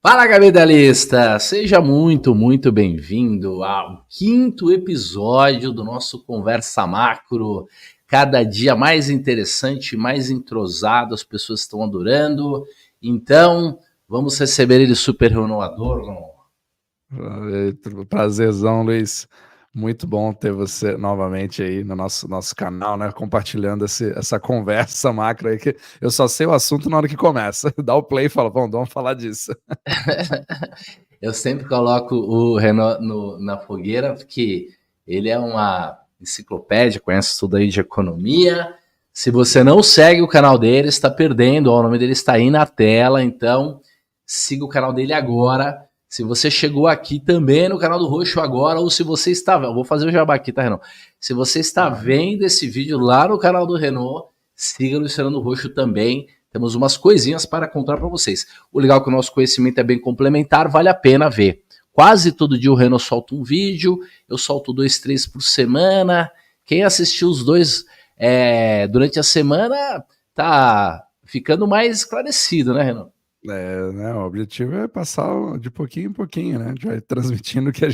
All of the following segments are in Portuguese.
Fala, capitalista! Seja muito bem-vindo ao quinto episódio do nosso Conversa Macro. Cada dia mais interessante, mais entrosado, as pessoas estão adorando. Então, vamos receber ele super renovador, não? Prazerzão, Luiz. Muito bom ter você novamente aí no nosso canal, né? Compartilhando essa conversa macro aí, que eu só sei o assunto na hora que começa. Dá o play e fala, bom, vamos falar disso. Eu sempre coloco o Renault na fogueira, porque ele é uma enciclopédia, conhece tudo aí de economia. Se você não segue o canal dele, está perdendo. Ó, o nome dele está aí na tela, então siga o canal dele agora. Se você chegou aqui também no canal do Roxo agora, ou se você está. Eu vou fazer o jabá aqui, tá, Renault? Se você está vendo esse vídeo lá no canal do Renault, siga o Luciano Roxo também. Temos umas coisinhas para contar para vocês. O legal é que o nosso conhecimento é bem complementar, vale a pena ver. Quase todo dia o Renault solta um vídeo, eu solto 2, 3 por semana. Quem assistiu os dois durante a semana tá ficando mais esclarecido, né, Renault? Né, o objetivo é passar de pouquinho em pouquinho, né? A gente vai transmitindo o que a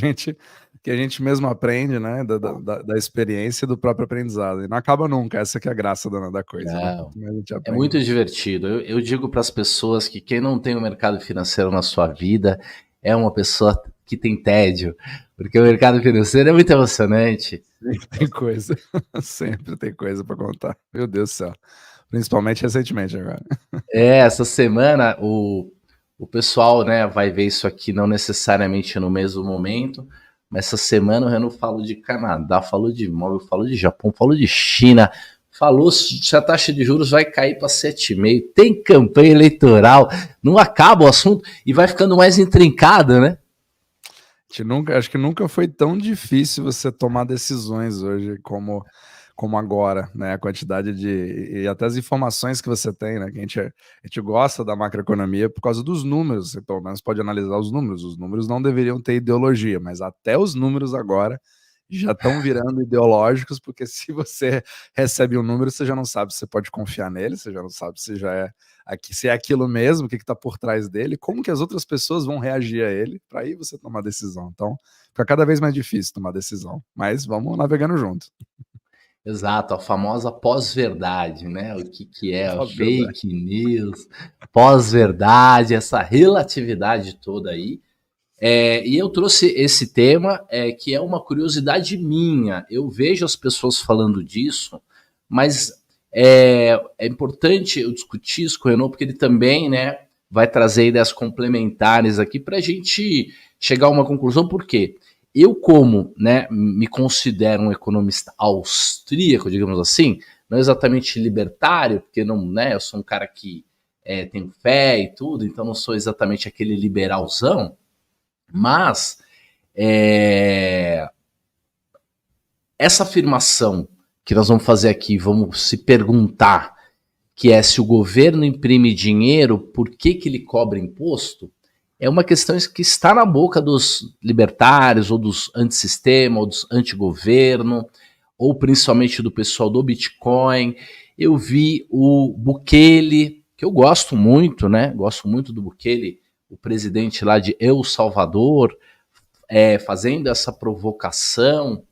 gente mesmo aprende, né? Da experiência e do próprio aprendizado. E não acaba nunca, essa que é a graça da coisa, né? Não, Quanto mais a gente é aprende. muito divertido. Eu digo para as pessoas que quem não tem o mercado financeiro na sua vida é uma pessoa que tem tédio, porque o mercado financeiro é muito emocionante. Sempre tem coisa, sempre tem coisa para contar. Meu Deus do céu. Principalmente recentemente agora. Essa semana o pessoal, né, vai ver isso aqui não necessariamente no mesmo momento, mas essa semana o Renault falou de Canadá, falou de imóvel, falou de Japão, falou de China, falou se a taxa de juros vai cair para 7,5, tem campanha eleitoral, não acaba o assunto e vai ficando mais intrincado, né? Acho que nunca foi tão difícil você tomar decisões hoje como agora, né? A quantidade e até as informações que você tem, né? Que a gente gosta da macroeconomia por causa dos números. Você pelo menos pode analisar os números. Os números não deveriam ter ideologia, mas até os números agora já estão virando ideológicos, porque se você recebe um número, você já não sabe se você pode confiar nele, você já não sabe se já é se é aquilo mesmo, o que está por trás dele, como que as outras pessoas vão reagir a ele, para aí você tomar decisão. Então, fica cada vez mais difícil tomar decisão, mas vamos navegando junto. Exato, a famosa pós-verdade, né? O que é a Verdade. fake news, pós-verdade, essa relatividade toda aí. E eu trouxe esse tema que é uma curiosidade minha. Eu vejo as pessoas falando disso, mas é importante eu discutir isso com o Renault, porque ele também, né, vai trazer ideias complementares aqui para a gente chegar a uma conclusão. Por quê? Eu, como, né, me considero um economista austríaco, digamos assim, não exatamente libertário, porque não, né, eu sou um cara que tem fé e tudo, então não sou exatamente aquele liberalzão. Mas é, essa afirmação que nós vamos fazer aqui, vamos se perguntar, que é se o governo imprime dinheiro, por que ele cobra imposto? É uma questão que está na boca dos libertários, ou dos antissistema, ou dos antigoverno, ou principalmente do pessoal do Bitcoin. Eu vi o Bukele, que eu gosto muito, né? Gosto muito do Bukele, o presidente lá de El Salvador, fazendo essa provocação.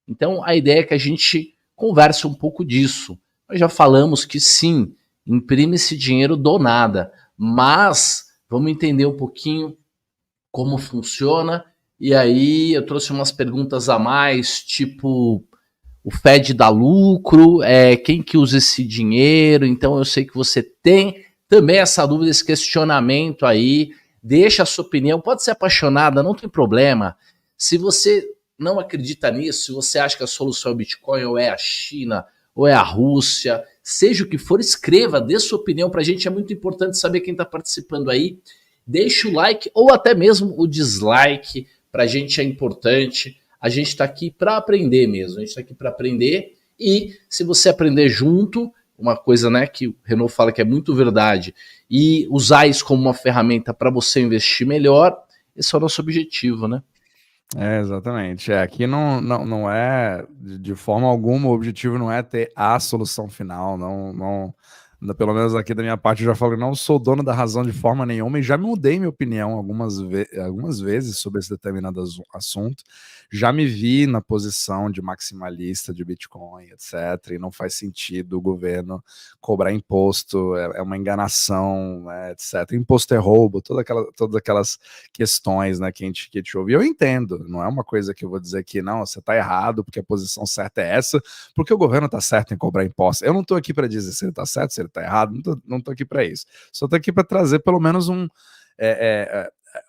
Então, a ideia é que a gente converse um pouco disso. Nós já falamos que sim, imprime-se dinheiro do nada, mas vamos entender um pouquinho como funciona. E aí eu trouxe umas perguntas a mais, tipo, o Fed dá lucro, quem que usa esse dinheiro? Então eu sei que você tem também essa dúvida, esse questionamento aí. Deixa a sua opinião, pode ser apaixonada, não tem problema. Se você não acredita nisso, se você acha que a solução é o Bitcoin, ou é a China, ou é a Rússia, seja o que for, escreva, dê sua opinião pra gente, é muito importante saber quem está participando aí. Deixa o like ou até mesmo o dislike, pra gente é importante. A gente está aqui para aprender mesmo, a gente está aqui para aprender e se você aprender junto, uma coisa, né, que o Renault fala que é muito verdade, e usar isso como uma ferramenta para você investir melhor, esse é o nosso objetivo, né? Exatamente. Aqui não é, de forma alguma, o objetivo não é ter a solução final, não, pelo menos aqui da minha parte, eu já falei, não sou dono da razão de forma nenhuma e já mudei minha opinião algumas vezes sobre esse determinado assunto. Já me vi na posição de maximalista de Bitcoin, etc. E não faz sentido o governo cobrar imposto, é uma enganação, né, etc. Imposto é roubo, todas aquelas questões, né, que a gente ouve. Eu entendo, não é uma coisa que eu vou dizer que não, você está errado porque a posição certa é essa, porque o governo está certo em cobrar imposto. Eu não estou aqui para dizer se ele está certo, se ele está errado, não tô aqui para isso. Só estou aqui para trazer pelo menos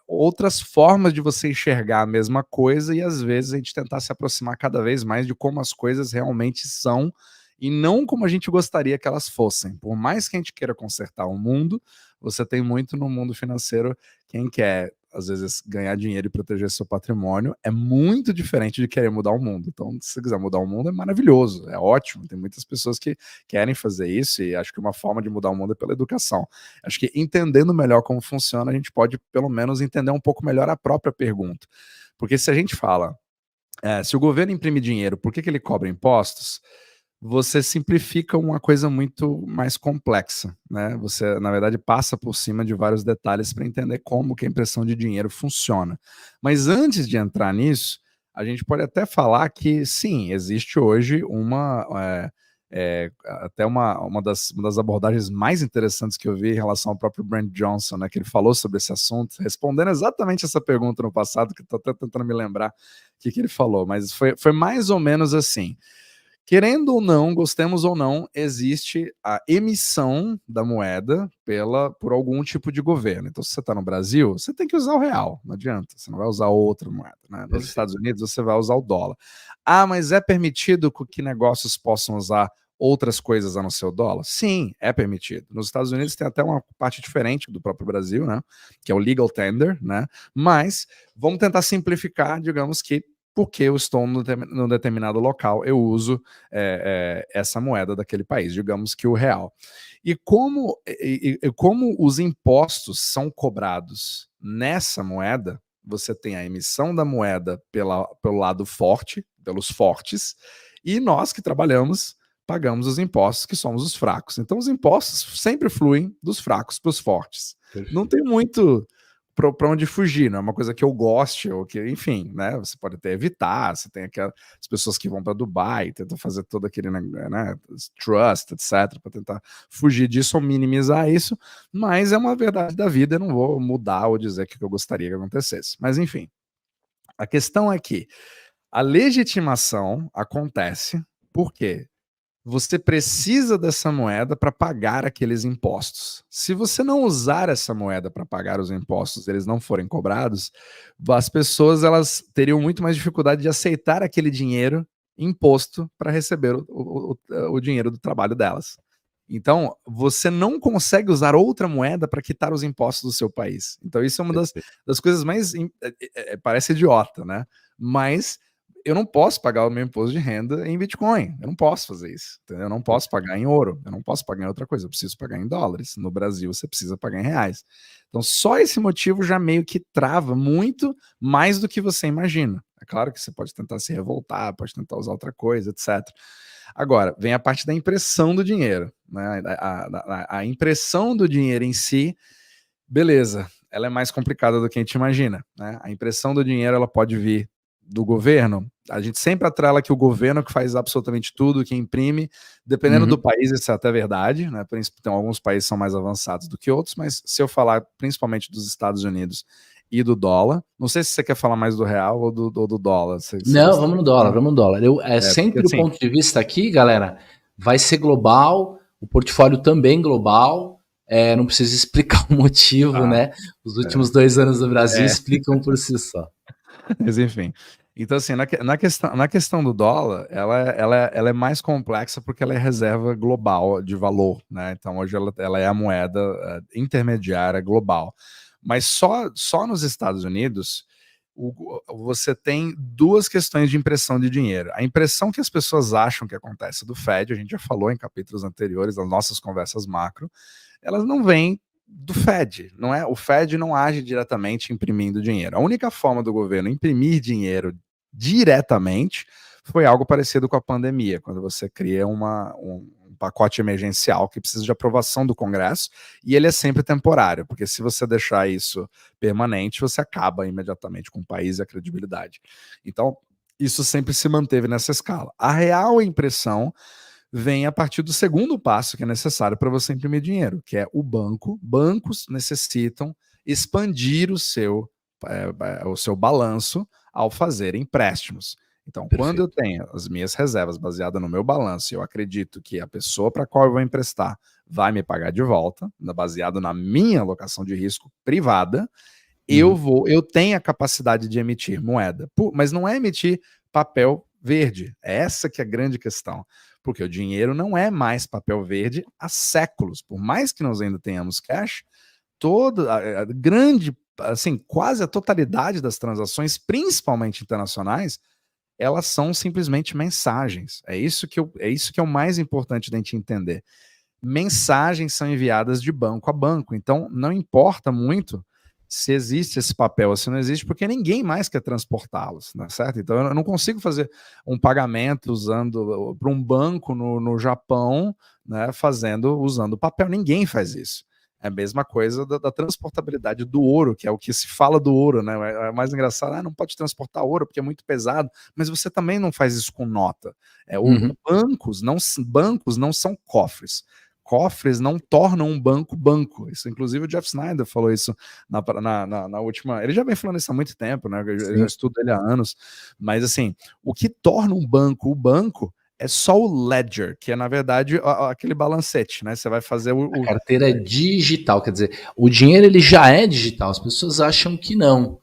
outras formas de você enxergar a mesma coisa e às vezes a gente tentar se aproximar cada vez mais de como as coisas realmente são e não como a gente gostaria que elas fossem. Por mais que a gente queira consertar o mundo, você tem muito no mundo financeiro quem quer às vezes ganhar dinheiro e proteger seu patrimônio é muito diferente de querer mudar o mundo. Então, se você quiser mudar o mundo, é maravilhoso, é ótimo. Tem muitas pessoas que querem fazer isso e acho que uma forma de mudar o mundo é pela educação. Acho que entendendo melhor como funciona, a gente pode pelo menos entender um pouco melhor a própria pergunta. Porque se a gente fala, se o governo imprime dinheiro, por que ele cobra impostos? Você simplifica uma coisa muito mais complexa, né? Você, na verdade, passa por cima de vários detalhes para entender como que a impressão de dinheiro funciona. Mas antes de entrar nisso, a gente pode até falar que, sim, existe hoje até uma das abordagens mais interessantes que eu vi em relação ao próprio Brent Johnson, né, que ele falou sobre esse assunto, respondendo exatamente essa pergunta no passado, que estou até tentando me lembrar o que ele falou, mas foi mais ou menos assim. Querendo ou não, gostemos ou não, existe a emissão da moeda por algum tipo de governo. Então, se você está no Brasil, você tem que usar o real, não adianta, você não vai usar outra moeda. Né? Nos Estados Unidos, você vai usar o dólar. Ah, mas é permitido que negócios possam usar outras coisas a não ser o dólar? Sim, é permitido. Nos Estados Unidos tem até uma parte diferente do próprio Brasil, né? Que é o legal tender, né? Mas vamos tentar simplificar, digamos que porque eu estou num determinado local, eu uso essa moeda daquele país, digamos que o real. E como os impostos são cobrados nessa moeda, você tem a emissão da moeda pelo lado forte, pelos fortes, e nós que trabalhamos pagamos os impostos, que somos os fracos. Então os impostos sempre fluem dos fracos para os fortes. Perfeito. Não tem muito para onde fugir, não é uma coisa que eu goste, ou que, enfim, né? Você pode até evitar, você tem aquelas pessoas que vão para Dubai, tentam fazer todo aquele, né, trust, etc., para tentar fugir disso ou minimizar isso, mas é uma verdade da vida, eu não vou mudar ou dizer o que eu gostaria que acontecesse. Mas, enfim, a questão é que a legitimação acontece porque você precisa dessa moeda para pagar aqueles impostos. Se você não usar essa moeda para pagar os impostos, eles não forem cobrados, as pessoas elas teriam muito mais dificuldade de aceitar aquele dinheiro imposto para receber o dinheiro do trabalho delas. Então, você não consegue usar outra moeda para quitar os impostos do seu país. Então, isso é uma das coisas mais... parece idiota, né? Mas eu não posso pagar o meu imposto de renda em Bitcoin. Eu não posso fazer isso. Entendeu? Eu não posso pagar em ouro. Eu não posso pagar em outra coisa. Eu preciso pagar em dólares. No Brasil, você precisa pagar em reais. Então, só esse motivo já meio que trava muito mais do que você imagina. É claro que você pode tentar se revoltar, pode tentar usar outra coisa, etc. Agora, vem a parte da impressão do dinheiro. Né? A impressão do dinheiro em si, beleza, ela é mais complicada do que a gente imagina. Né? A impressão do dinheiro ela pode vir do governo. A gente sempre atrela que o governo que faz absolutamente tudo, que imprime, dependendo do país, isso é até verdade, né? Então, alguns países são mais avançados do que outros, mas se eu falar principalmente dos Estados Unidos e do dólar, não sei se você quer falar mais do real ou do dólar. Não, vamos no dólar, vamos no dólar. Sempre porque, o ponto de vista aqui, galera, vai ser global, o portfólio também global, não precisa explicar o motivo, né? Os últimos 2 anos do Brasil explicam por si só. Mas enfim, então assim, na questão do dólar, ela é mais complexa porque ela é reserva global de valor, né? Então hoje ela é a moeda intermediária global. Mas só nos Estados Unidos você tem 2 questões de impressão de dinheiro. A impressão que as pessoas acham que acontece do Fed, a gente já falou em capítulos anteriores das nossas conversas macro, elas não vêm do Fed, não é? O Fed não age diretamente imprimindo dinheiro. A única forma do governo imprimir dinheiro diretamente foi algo parecido com a pandemia, quando você cria um pacote emergencial que precisa de aprovação do Congresso, e ele é sempre temporário, porque se você deixar isso permanente, você acaba imediatamente com o país e a credibilidade. Então, isso sempre se manteve nessa escala. A real impressão vem a partir do segundo passo que é necessário para você imprimir dinheiro, que é o banco. Bancos necessitam expandir o seu balanço ao fazer empréstimos. Então, quando eu tenho as minhas reservas baseadas no meu balanço, eu acredito que a pessoa para a qual eu vou emprestar vai me pagar de volta, baseado na minha alocação de risco privada, eu tenho a capacidade de emitir moeda, mas não é emitir papel verde. É essa que é a grande questão, porque o dinheiro não é mais papel verde há séculos. Por mais que nós ainda tenhamos cash, toda a grande, assim, quase a totalidade das transações, principalmente internacionais, elas são simplesmente mensagens. É isso que é o mais importante da gente entender. Mensagens são enviadas de banco a banco, então não importa muito se existe esse papel ou se não existe, porque ninguém mais quer transportá-los, né, certo? Então eu não consigo fazer um pagamento usando para um banco no Japão, né, usando papel. Ninguém faz isso. É a mesma coisa da transportabilidade do ouro, que é o que se fala do ouro, né? É mais engraçado, não pode transportar ouro porque é muito pesado, mas você também não faz isso com nota. Bancos não são cofres. Cofres não tornam um banco banco. Isso, inclusive, o Jeff Snyder falou isso na última. Ele já vem falando isso há muito tempo, né? Eu já estudo ele há anos. Mas, assim, o que torna um banco o banco é só o ledger, que é, na verdade, aquele balancete, né? Você vai fazer a carteira é digital, quer dizer, o dinheiro ele já é digital. As pessoas acham que não,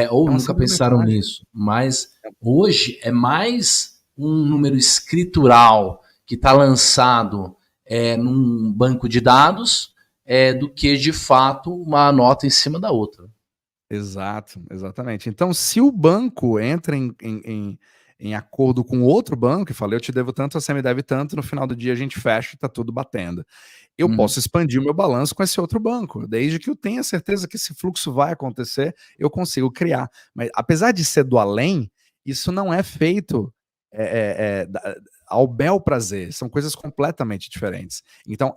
ou nunca pensaram nisso. Mas hoje é mais um número escritural que está lançado num banco de dados do que, de fato, uma nota em cima da outra. Exato, exatamente. Então, se o banco entra em acordo com outro banco e fala, eu te devo tanto, você me deve tanto, no final do dia a gente fecha e tá tudo batendo. Eu posso expandir o meu balanço com esse outro banco, desde que eu tenha certeza que esse fluxo vai acontecer, eu consigo criar. Mas apesar de ser do além, isso não é feito ao bel prazer, são coisas completamente diferentes. Então,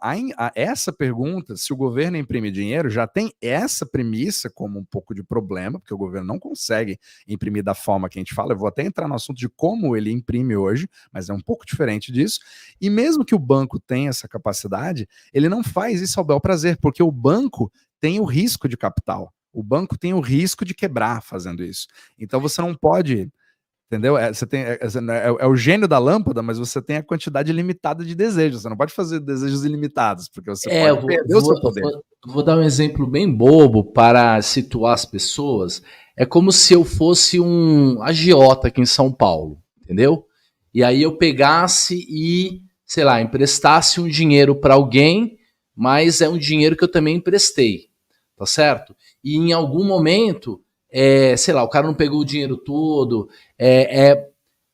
essa pergunta, se o governo imprime dinheiro, já tem essa premissa como um pouco de problema, porque o governo não consegue imprimir da forma que a gente fala. Eu vou até entrar no assunto de como ele imprime hoje, mas é um pouco diferente disso. E mesmo que o banco tenha essa capacidade, ele não faz isso ao bel prazer, porque o banco tem o risco de capital. O banco tem o risco de quebrar fazendo isso. Então, você não pode... Entendeu? Você tem, é o gênio da lâmpada, mas você tem a quantidade limitada de desejos. Você não pode fazer desejos ilimitados, porque você pode perder o seu poder. Vou dar um exemplo bem bobo para situar as pessoas. É como se eu fosse um agiota aqui em São Paulo, entendeu? E aí eu pegasse e, sei lá, emprestasse um dinheiro para alguém, mas é um dinheiro que eu também emprestei, tá certo? E em algum momento... sei lá, o cara não pegou o dinheiro todo,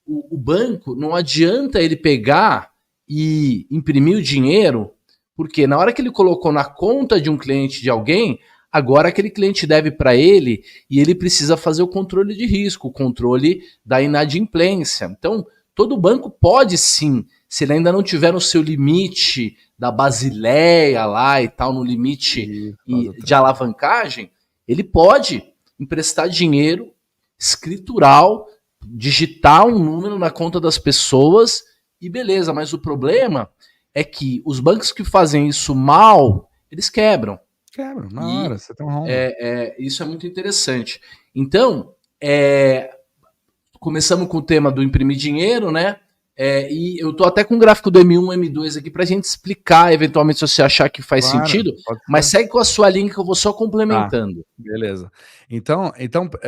o banco não adianta ele pegar e imprimir o dinheiro, porque na hora que ele colocou na conta de um cliente de alguém, agora aquele cliente deve para ele e ele precisa fazer o controle de risco, o controle da inadimplência. Então, todo banco pode sim, se ele ainda não tiver no seu limite da Basileia lá e tal, no limite de alavancagem, ele pode emprestar dinheiro escritural, digitar um número na conta das pessoas e beleza, mas o problema é que os bancos que fazem isso mal, eles quebram. Quebram, na hora, você tem um rombo. Isso é muito interessante. Então, começamos com o tema do imprimir dinheiro, né? E eu tô até com o gráfico do M1, M2 aqui pra gente explicar, eventualmente, se você achar que faz sentido, mas segue com a sua linha que eu vou só complementando. Beleza. Então,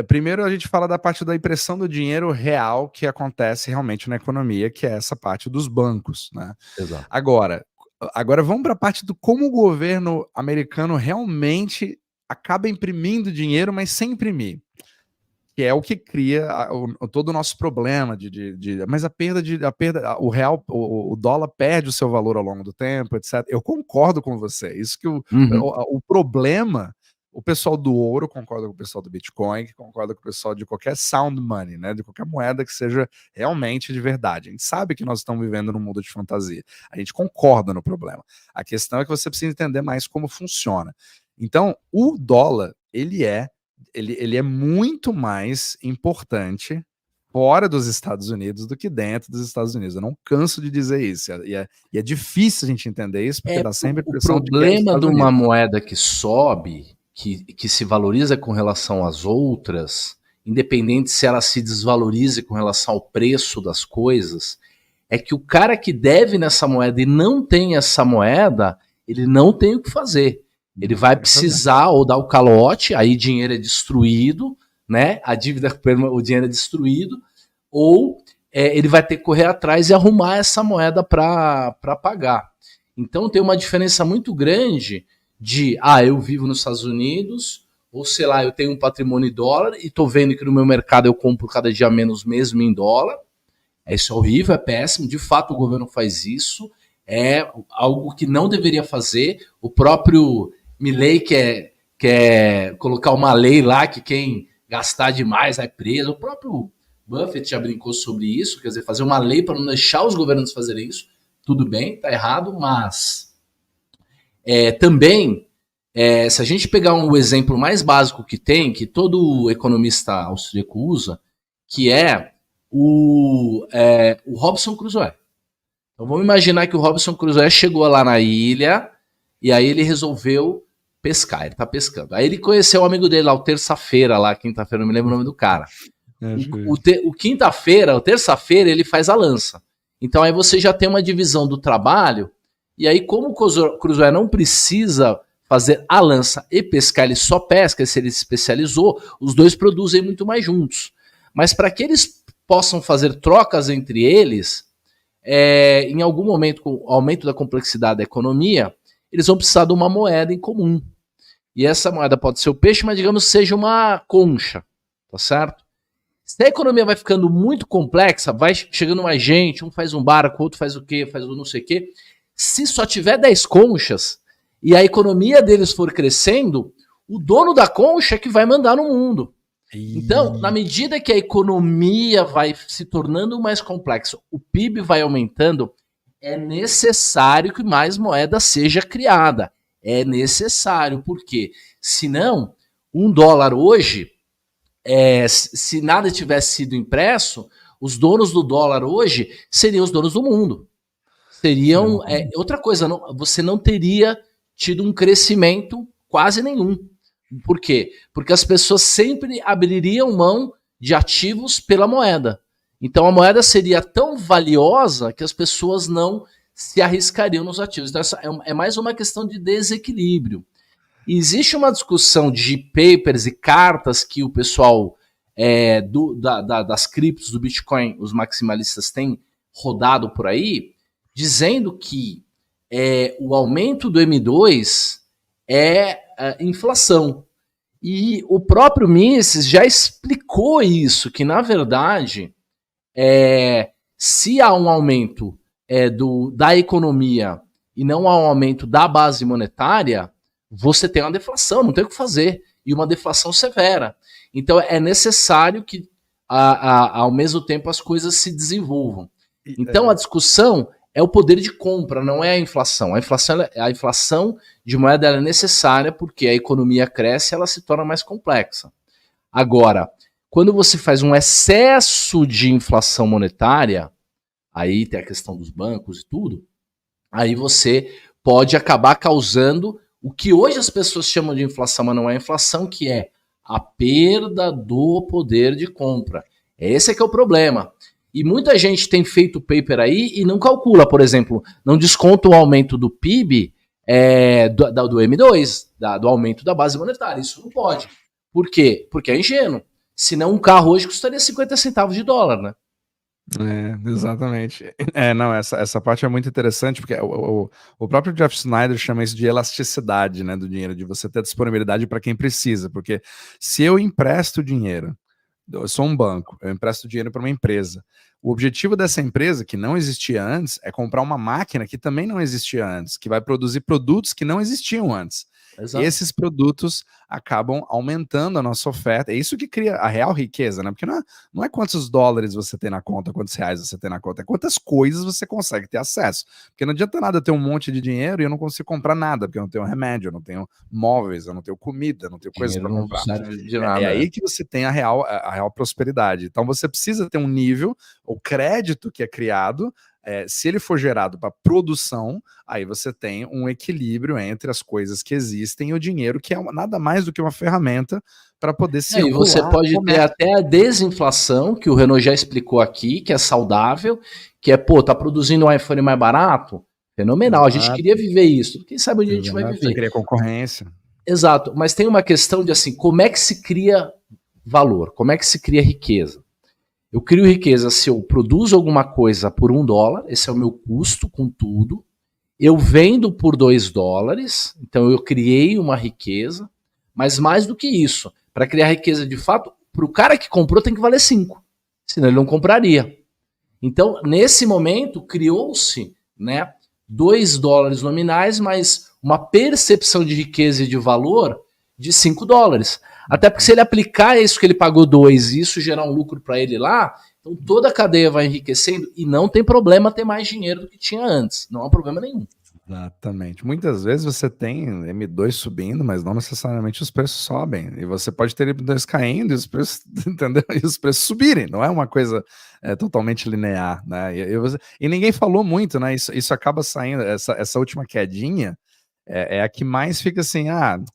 primeiro a gente fala da parte da impressão do dinheiro real que acontece realmente na economia, que é essa parte dos bancos, né? Exato. Agora vamos para a parte do como o governo americano realmente acaba imprimindo dinheiro, mas sem imprimir. Que é o que cria todo o nosso problema mas a perda, o real, o dólar perde o seu valor ao longo do tempo, etc. Eu concordo com você. Isso que o problema o pessoal do ouro concorda com o pessoal do Bitcoin, que concorda com o pessoal de qualquer sound money, né? De qualquer moeda que seja realmente de verdade. A gente sabe que nós estamos vivendo num mundo de fantasia. A gente concorda no problema. A questão é que você precisa entender mais como funciona. Então, o dólar, ele é muito mais importante fora dos Estados Unidos do que dentro dos Estados Unidos. Eu não canso de dizer isso. E é difícil a gente entender isso, porque dá sempre a impressão de que é os problema de Estados uma Unidos. moeda que sobe, que se valoriza com relação às outras, independente se ela se desvalorize com relação ao preço das coisas, é que o cara que deve nessa moeda e não tem essa moeda, ele não tem o que fazer. Ele vai precisar ou dar o calote, aí dinheiro é destruído, né? A dívida, o dinheiro é destruído, ou ele vai ter que correr atrás e arrumar essa moeda para pagar. Então tem uma diferença muito grande de, eu vivo nos Estados Unidos, ou sei lá, eu tenho um patrimônio em dólar e tô vendo que no meu mercado eu compro cada dia menos mesmo em dólar. Isso é horrível, é péssimo, de fato o governo faz isso, é algo que não deveria fazer. O próprio Milei quer colocar uma lei lá que quem gastar demais vai preso. O próprio Buffett já brincou sobre isso, quer dizer, fazer uma lei para não deixar os governos fazerem isso. Tudo bem, tá errado, mas também, se a gente pegar o exemplo mais básico que tem, que todo economista austríaco usa, que é o Robinson Crusoe. Então vamos imaginar que o Robinson Crusoe chegou lá na ilha e aí ele resolveu pescar, ele tá pescando. Aí ele conheceu o amigo dele lá, o Terça-feira, lá, quinta-feira, não me lembro o nome do cara. O terça-feira, ele faz a lança. Então aí você já tem uma divisão do trabalho, e aí como o Crusoe não precisa fazer a lança e pescar, ele só pesca, se ele se especializou, os dois produzem muito mais juntos. Mas para que eles possam fazer trocas entre eles, em algum momento, com o aumento da complexidade da economia, eles vão precisar de uma moeda em comum. E essa moeda pode ser o peixe, mas digamos seja uma concha, tá certo? Se a economia vai ficando muito complexa, vai chegando mais gente, um faz um barco, outro faz o quê, faz o não sei o quê. Se só tiver 10 conchas e a economia deles for crescendo, o dono da concha é que vai mandar no mundo. Então, na medida que a economia vai se tornando mais complexa, o PIB vai aumentando, é necessário que mais moeda seja criada. É necessário, porque senão, $1 hoje, se nada tivesse sido impresso, os donos do dólar hoje seriam os donos do mundo. Seriam outra coisa, você não teria tido um crescimento quase nenhum. Por quê? Porque as pessoas sempre abririam mão de ativos pela moeda. Então a moeda seria tão valiosa que as pessoas não se arriscariam nos ativos. Então, essa é mais uma questão de desequilíbrio. E existe uma discussão de papers e cartas que o pessoal das criptos, do Bitcoin, os maximalistas têm rodado por aí, dizendo que o aumento do M2 é inflação. E o próprio Mises já explicou isso, que na verdade, se há um aumento da economia e não há um aumento da base monetária, você tem uma deflação, não tem o que fazer, e uma deflação severa. Então é necessário que, ao mesmo tempo, as coisas se desenvolvam. Então a discussão é o poder de compra, não é a inflação. A inflação de moeda é necessária porque a economia cresce e ela se torna mais complexa. Agora, quando você faz um excesso de inflação monetária, aí tem a questão dos bancos e tudo, aí você pode acabar causando o que hoje as pessoas chamam de inflação, mas não é inflação, que é a perda do poder de compra. Esse é que é o problema. E muita gente tem feito paper aí e não calcula, por exemplo, não desconta o aumento do PIB do M2, do aumento da base monetária. Isso não pode. Por quê? Porque é ingênuo. Senão um carro hoje custaria 50 centavos de dólar, né? Exatamente. Não, essa parte é muito interessante, porque o próprio Jeff Snyder chama isso de elasticidade, né, do dinheiro, de você ter disponibilidade para quem precisa, porque se eu empresto dinheiro, eu sou um banco, eu empresto dinheiro para uma empresa, o objetivo dessa empresa, que não existia antes, é comprar uma máquina que também não existia antes, que vai produzir produtos que não existiam antes. Exato. esses produtos acabam aumentando a nossa oferta. É isso que cria a real riqueza, né? Porque não é quantos dólares você tem na conta, quantos reais você tem na conta, é quantas coisas você consegue ter acesso. Porque não adianta nada ter um monte de dinheiro e eu não consigo comprar nada, porque eu não tenho remédio, eu não tenho móveis, eu não tenho comida, eu não tenho coisas para Dinheiro não comprar. serve de É nada. aí que você tem a real prosperidade. Então você precisa ter um nível, o crédito que é criado, se ele for gerado para produção, aí você tem um equilíbrio entre as coisas que existem e o dinheiro, que é nada mais do que uma ferramenta para poder E você circular. pode ter até a desinflação, que o Renault já explicou aqui, que é saudável, que é, pô, tá produzindo um iPhone mais barato? Fenomenal, a gente Exato, queria viver isso. Quem sabe onde a gente vai exato. Você viver? cria concorrência. Exato, mas tem uma questão de assim, como é que se cria valor? Como é que se cria riqueza? Eu crio riqueza se eu produzo alguma coisa por $1, esse é o meu custo com tudo. Eu vendo por $2, então eu criei uma riqueza, mas mais do que isso, para criar riqueza de fato, para o cara que comprou tem que valer 5, senão ele não compraria. Então, nesse momento, criou-se, né, $2 nominais, mas uma percepção de riqueza e de valor de $5. Até porque se ele aplicar isso que ele pagou 2 e isso gerar um lucro para ele lá, então toda a cadeia vai enriquecendo e não tem problema ter mais dinheiro do que tinha antes. Não há problema nenhum. Exatamente. Muitas vezes você tem M2 subindo, mas não necessariamente os preços sobem. E você pode ter M2 caindo e os preços, entendeu? E os preços subirem. Não é uma coisa totalmente linear, né? E ninguém falou muito, né? Isso acaba saindo, essa última quedinha é a que mais fica assim,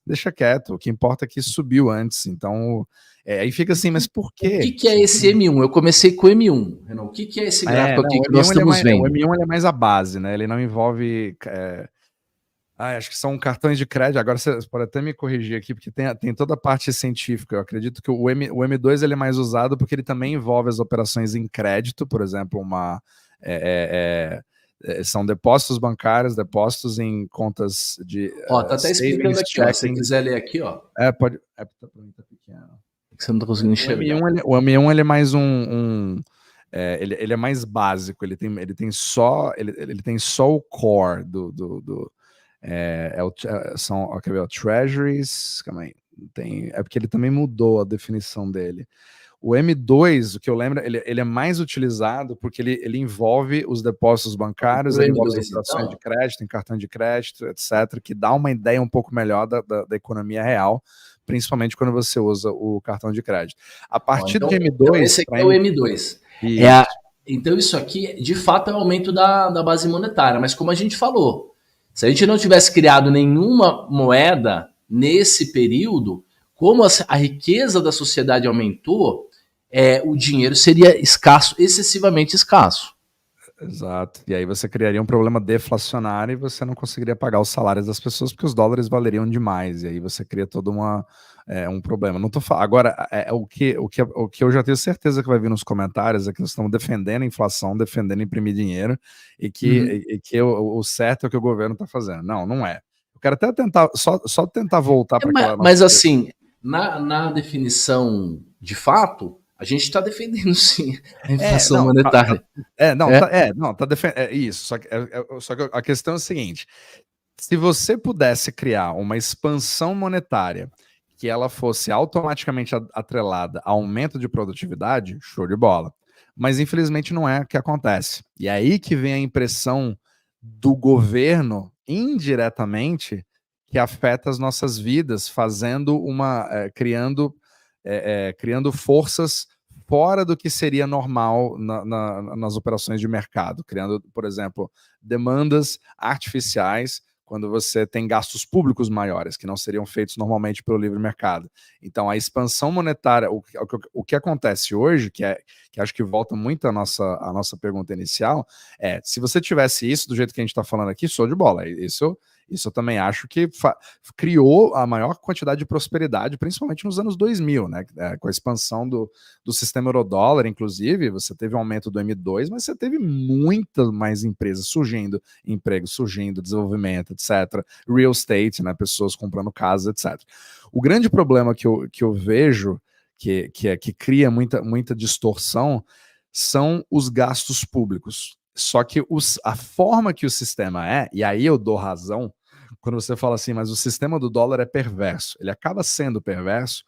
deixa quieto, o que importa é que subiu antes. Então, aí fica assim, mas por O quê? que é esse M1? Eu comecei com o M1, Renan. O que é esse gráfico Não, aqui que nós estamos o vendo? M1 ele é mais a base, né? Ele não envolve. Acho que são cartões de crédito. Agora você pode até me corrigir aqui, porque tem toda a parte científica. Eu acredito que o M2 ele é mais usado porque ele também envolve as operações em crédito, por exemplo, são depósitos bancários, depósitos em contas de Ó, tá até explicando savings, aqui, ó. Se você checking. quiser ler aqui, ó. Pode. Tá pequeno. Que você não tá conseguindo enxergar. O M1 ele é mais ele é mais básico, ele tem só o core quer ver, o Treasuries, calma aí, porque ele também mudou a definição dele. O M2, o que eu lembro, ele é mais utilizado porque ele envolve os depósitos bancários, ele envolve as operações de crédito, em cartão de crédito, etc., que dá uma ideia um pouco melhor da economia real, principalmente quando você usa o cartão de crédito. A partir do M2... Então esse aqui é o M2. Então isso aqui, de fato, é o aumento da base monetária, mas como a gente falou, se a gente não tivesse criado nenhuma moeda nesse período, como a riqueza da sociedade aumentou, o dinheiro seria escasso, excessivamente escasso. Exato. E aí você criaria um problema deflacionário e você não conseguiria pagar os salários das pessoas porque os dólares valeriam demais. E aí você cria todo um problema. Não tô falando. Agora, o que eu já tenho certeza que vai vir nos comentários é que nós estamos defendendo a inflação, defendendo imprimir dinheiro e que o certo é o que o governo está fazendo. Não é. Eu quero até tentar, só tentar voltar para aquela... Mas assim, na definição de fato, a gente está defendendo sim a inflação monetária. Tá defendendo. Isso. Só que a questão é a seguinte: se você pudesse criar uma expansão monetária que ela fosse automaticamente atrelada a aumento de produtividade, show de bola. Mas infelizmente não é o que acontece. E é aí que vem a impressão do governo indiretamente que afeta as nossas vidas, criando forças fora do que seria normal nas operações de mercado, criando, por exemplo, demandas artificiais quando você tem gastos públicos maiores, que não seriam feitos normalmente pelo livre mercado. Então, a expansão monetária, o que acontece hoje, que acho que volta muito à nossa pergunta inicial, se você tivesse isso do jeito que a gente está falando aqui, show de bola. Isso eu também acho que criou a maior quantidade de prosperidade, principalmente nos anos 2000, né? Com a expansão do sistema eurodólar, inclusive, você teve um aumento do M2, mas você teve muitas mais empresas surgindo, empregos surgindo, desenvolvimento, etc. Real estate, né? Pessoas comprando casas, etc. O grande problema que eu vejo, que cria muita distorção, são os gastos públicos. Só que a forma que o sistema e aí eu dou razão, quando você fala assim, mas o sistema do dólar é perverso. Ele acaba sendo perverso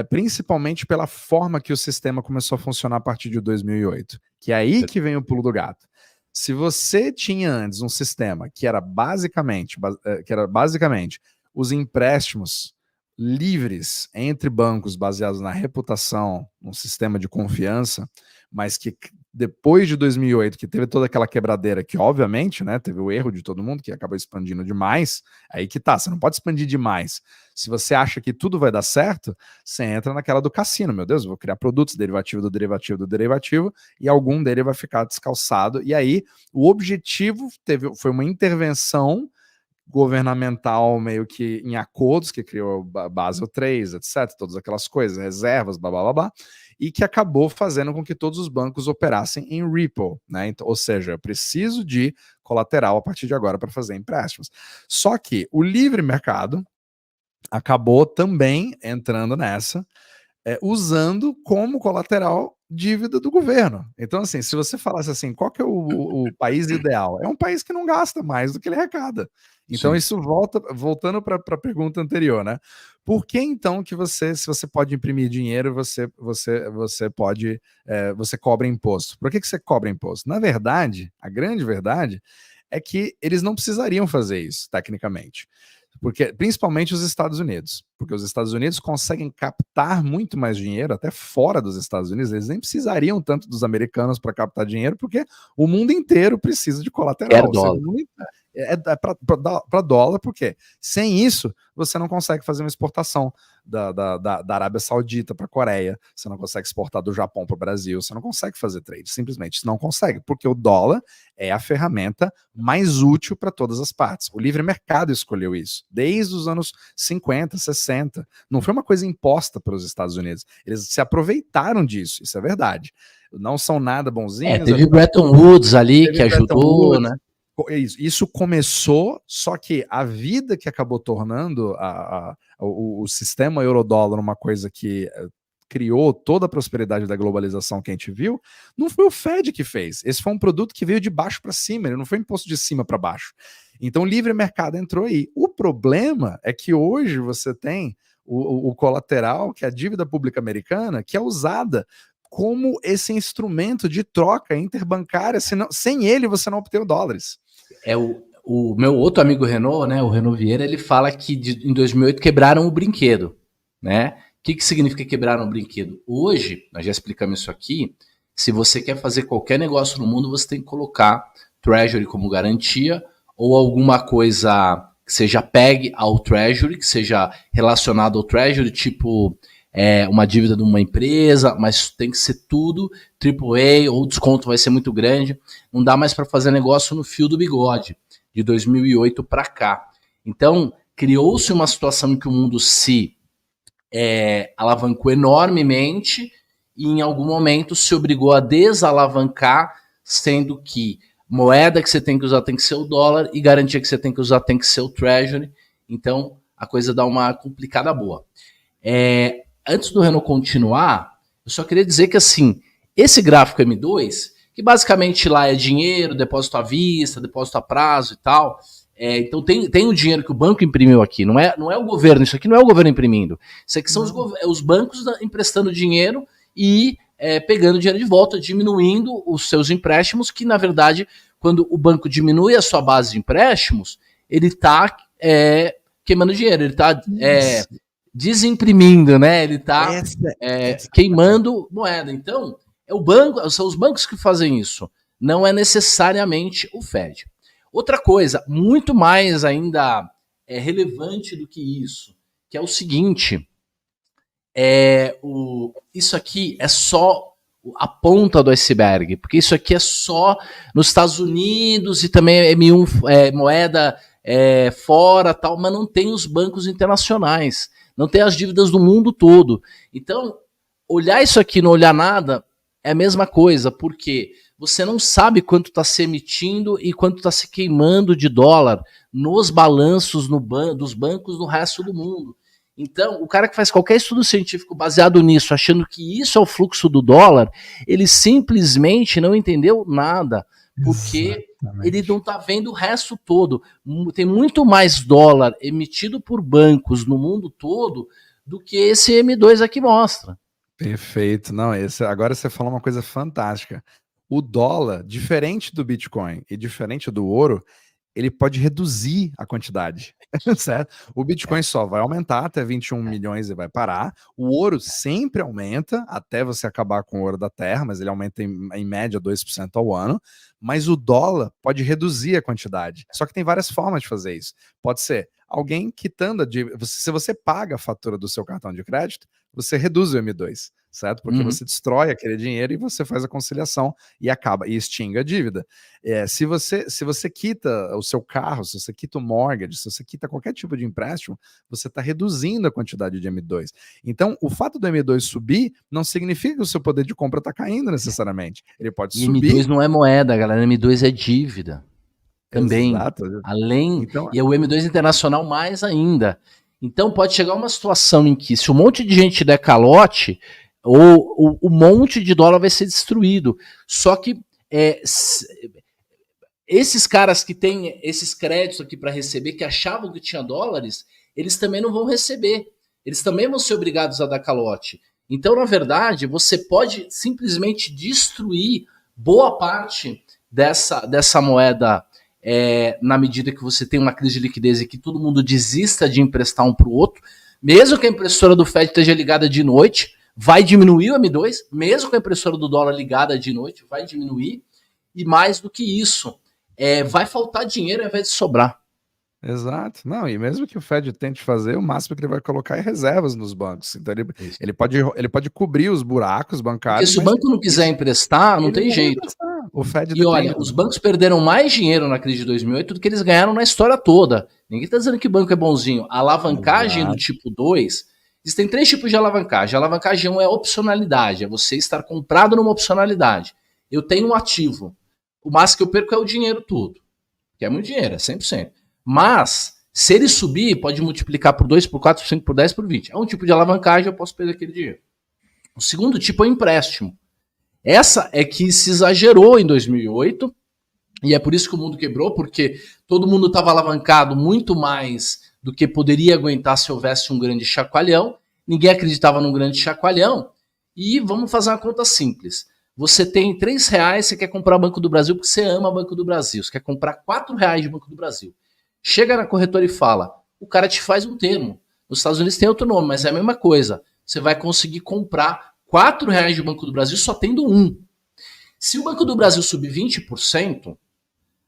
principalmente pela forma que o sistema começou a funcionar a partir de 2008. Que é aí que vem o pulo do gato. Se você tinha antes um sistema que era basicamente os empréstimos livres entre bancos baseados na reputação, num sistema de confiança, mas que depois de 2008, que teve toda aquela quebradeira, que obviamente, né, teve o erro de todo mundo, que acabou expandindo demais, aí que tá, você não pode expandir demais. Se você acha que tudo vai dar certo, você entra naquela do cassino, meu Deus, eu vou criar produtos derivativo do derivativo do derivativo, e algum dele vai ficar descalçado, e aí o objetivo foi uma intervenção governamental meio que em acordos, que criou Basel III, etc., todas aquelas coisas, reservas, blá, blá, blá, blá, e que acabou fazendo com que todos os bancos operassem em repo, né? Então, ou seja, eu preciso de colateral a partir de agora para fazer empréstimos. Só que o livre mercado acabou também entrando nessa, usando como colateral dívida do governo. Então, assim, se você falasse assim, qual que é o país ideal? É um país que não gasta mais do que ele arrecada. Então, sim, isso voltando para a pergunta anterior, né? Por que então que se você pode imprimir dinheiro, você cobra imposto? Por que você cobra imposto? Na verdade, a grande verdade é que eles não precisariam fazer isso, tecnicamente. Porque, principalmente os Estados Unidos, porque os Estados Unidos conseguem captar muito mais dinheiro, até fora dos Estados Unidos, eles nem precisariam tanto dos americanos para captar dinheiro, porque o mundo inteiro precisa de colateral. Para dólar, porque sem isso você não consegue fazer uma exportação da Arábia Saudita para a Coreia, você não consegue exportar do Japão para o Brasil, você não consegue fazer trade, simplesmente não consegue, porque o dólar é a ferramenta mais útil para todas as partes. O livre mercado escolheu isso, desde os anos 50, 60. Não foi uma coisa imposta pelos Estados Unidos. Eles se aproveitaram disso, isso é verdade. Não são nada bonzinhos. Teve Bretton Woods ali que ajudou, né? Isso começou, só que a vida que acabou tornando o sistema euro-dólar uma coisa que criou toda a prosperidade da globalização que a gente viu, não foi o Fed que fez. Esse foi um produto que veio de baixo para cima, ele não foi imposto de cima para baixo. Então o livre mercado entrou aí. O problema é que hoje você tem o colateral, que é a dívida pública americana, que é usada como esse instrumento de troca interbancária, sem ele você não obtém dólares. O meu outro amigo Renault, né, o Renault Vieira, ele fala que em 2008 quebraram o brinquedo, né? O que significa quebraram o brinquedo? Hoje, nós já explicamos isso aqui, se você quer fazer qualquer negócio no mundo, você tem que colocar Treasury como garantia ou alguma coisa que seja pegue ao Treasury, que seja relacionado ao Treasury, tipo uma dívida de uma empresa, mas tem que ser tudo AAA, ou o desconto vai ser muito grande. Não dá mais para fazer negócio no fio do bigode, de 2008 para cá. Então, criou-se uma situação em que o mundo se alavancou enormemente e em algum momento se obrigou a desalavancar, sendo que moeda que você tem que usar tem que ser o dólar e garantia que você tem que usar tem que ser o Treasury. Então, a coisa dá uma complicada boa. Antes do Renault continuar, eu só queria dizer que, assim, esse gráfico M2, que basicamente lá é dinheiro, depósito à vista, depósito a prazo e tal, então tem o dinheiro que o banco imprimiu aqui, não é o governo, isso aqui não é o governo imprimindo, isso aqui são os bancos emprestando dinheiro e pegando dinheiro de volta, diminuindo os seus empréstimos, que na verdade, quando o banco diminui a sua base de empréstimos, ele está queimando dinheiro, ele está desimprimindo, né? Ele está queimando moeda. Então, são os bancos que fazem isso. Não é necessariamente o Fed. Outra coisa, muito mais ainda relevante do que isso, que é o seguinte: isso aqui é só a ponta do iceberg, porque isso aqui é só nos Estados Unidos e também M1 moeda fora, tal, mas não tem os bancos internacionais. Não tem as dívidas do mundo todo. Então, olhar isso aqui e não olhar nada é a mesma coisa, porque você não sabe quanto está se emitindo e quanto está se queimando de dólar nos balanços dos bancos no resto do mundo. Então, o cara que faz qualquer estudo científico baseado nisso, achando que isso é o fluxo do dólar, ele simplesmente não entendeu nada, porque ele Exatamente. não está vendo o resto todo. Tem muito mais dólar emitido por bancos no mundo todo do que esse M2 aqui mostra. Perfeito. Não, agora você falou uma coisa fantástica. O dólar, diferente do Bitcoin e diferente do ouro, ele pode reduzir a quantidade, certo? O Bitcoin só vai aumentar até 21 milhões e vai parar. O ouro sempre aumenta até você acabar com o ouro da terra, mas ele aumenta em média 2% ao ano. Mas o dólar pode reduzir a quantidade. Só que tem várias formas de fazer isso. Pode ser alguém quitando se você paga a fatura do seu cartão de crédito, você reduz o M2, certo? Porque você destrói aquele dinheiro e você faz a conciliação e acaba e extingue a dívida. Se você quita o seu carro, se você quita o mortgage, se você quita qualquer tipo de empréstimo, você está reduzindo a quantidade de M2. Então, o fato do M2 subir não significa que o seu poder de compra está caindo necessariamente. Ele pode subir. M2 não é moeda, galera. M2 é dívida. Também. Exato. Então, e é o M2 internacional mais ainda. Então pode chegar uma situação em que, se um monte de gente der calote, o monte de dólar vai ser destruído. Só que esses caras que têm esses créditos aqui para receber, que achavam que tinha dólares, eles também não vão receber. Eles também vão ser obrigados a dar calote. Então, na verdade, você pode simplesmente destruir boa parte dessa moeda na medida que você tem uma crise de liquidez e que todo mundo desista de emprestar um para o outro. Mesmo que a impressora do Fed esteja ligada de noite, vai diminuir o M2. Mesmo que a impressora do dólar ligada de noite, vai diminuir. E mais do que isso, vai faltar dinheiro ao invés de sobrar. Exato. Não, e mesmo que o Fed tente fazer, o máximo que ele vai colocar é reservas nos bancos. Então ele pode cobrir os buracos bancários. Porque se o banco não quiser emprestar, não tem jeito. O Fed e olha, os bancos perderam mais dinheiro na crise de 2008 do que eles ganharam na história toda. Ninguém está dizendo que o banco é bonzinho. A alavancagem do tipo 2, existem 3 tipos de alavancagem. A alavancagem 1 é opcionalidade, é você estar comprado numa opcionalidade. Eu tenho um ativo. O máximo que eu perco é o dinheiro todo. Que é muito dinheiro, é 100%. Mas, se ele subir, pode multiplicar por 2, por 4, por 5, por 10, por 20. É um tipo de alavancagem, eu posso perder aquele dinheiro. O segundo tipo é o empréstimo. Essa é que se exagerou em 2008, e é por isso que o mundo quebrou, porque todo mundo estava alavancado muito mais do que poderia aguentar se houvesse um grande chacoalhão. Ninguém acreditava num grande chacoalhão. E vamos fazer uma conta simples. Você tem R$3, você quer comprar Banco do Brasil porque você ama Banco do Brasil. Você quer comprar R$4 de Banco do Brasil. Chega na corretora e fala, o cara te faz um termo. Nos Estados Unidos tem outro nome, mas é a mesma coisa. Você vai conseguir comprar R$4 de Banco do Brasil só tendo um. Se o Banco do Brasil subir 20%,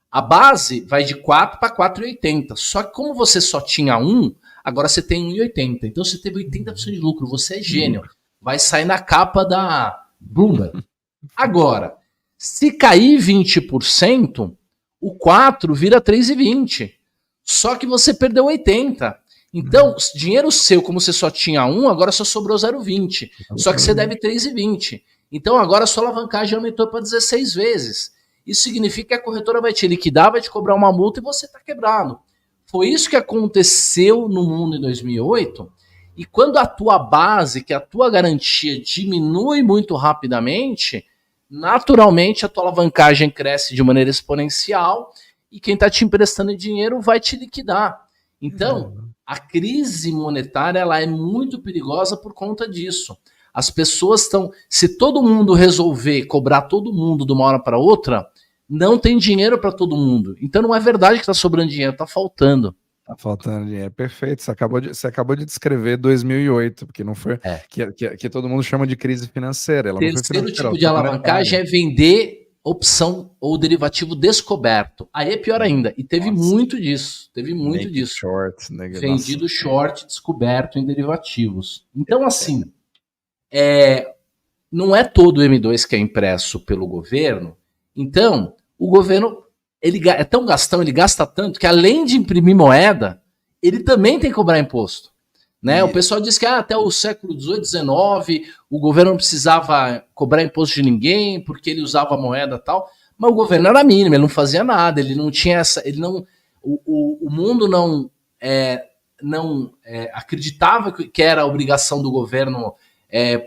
a base vai de 4 para 4,80. Só que como você só tinha um, agora você tem 1,80. Então você teve 80% de lucro. Você é gênio. Vai sair na capa da Bloomberg. Agora, se cair 20%, o 4 vira 3,20. Só que você perdeu 80. Então, dinheiro seu, como você só tinha um, agora só sobrou 0,20. Só que você deve 3,20. Então, agora a sua alavancagem aumentou para 16 vezes. Isso significa que a corretora vai te liquidar, vai te cobrar uma multa e você está quebrado. Foi isso que aconteceu no mundo em 2008. E quando a tua base, que é a tua garantia, diminui muito rapidamente, naturalmente a tua alavancagem cresce de maneira exponencial e quem está te emprestando dinheiro vai te liquidar. Então, a crise monetária ela é muito perigosa por conta disso. As pessoas estão... Se todo mundo resolver cobrar todo mundo de uma hora para outra, não tem dinheiro para todo mundo. Então não é verdade que está sobrando dinheiro, está faltando. Tá faltando dinheiro, perfeito. Você acabou de descrever 2008, porque não foi que todo mundo chama de crise financeira. Ela Terceiro tipo de alavancagem é vender opção ou derivativo descoberto. Aí é pior ainda. E teve muito disso. Teve muito disso. Short, né? Vendido short descoberto em derivativos. Então, assim, não é todo o M2 que é impresso pelo governo. Então, o governo ele é tão gastão, ele gasta tanto, que além de imprimir moeda, ele também tem que cobrar imposto. Né? O pessoal diz que até o século XVIII, XIX, o governo não precisava cobrar imposto de ninguém, porque ele usava a moeda e tal, mas o governo era mínimo, ele não fazia nada, ele não tinha essa... O mundo não acreditava que era a obrigação do governo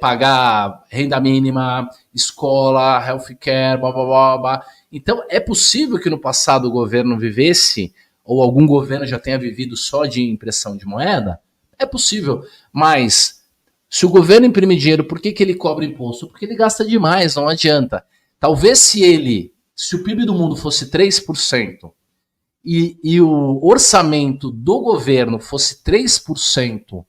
pagar renda mínima, escola, healthcare, blá, blá, blá, blá. Então, é possível que no passado o governo vivesse, ou algum governo já tenha vivido só de impressão de moeda? É possível, mas se o governo imprime dinheiro, por que ele cobra imposto? Porque ele gasta demais, não adianta. Talvez se o PIB do mundo fosse 3% e o orçamento do governo fosse 3%,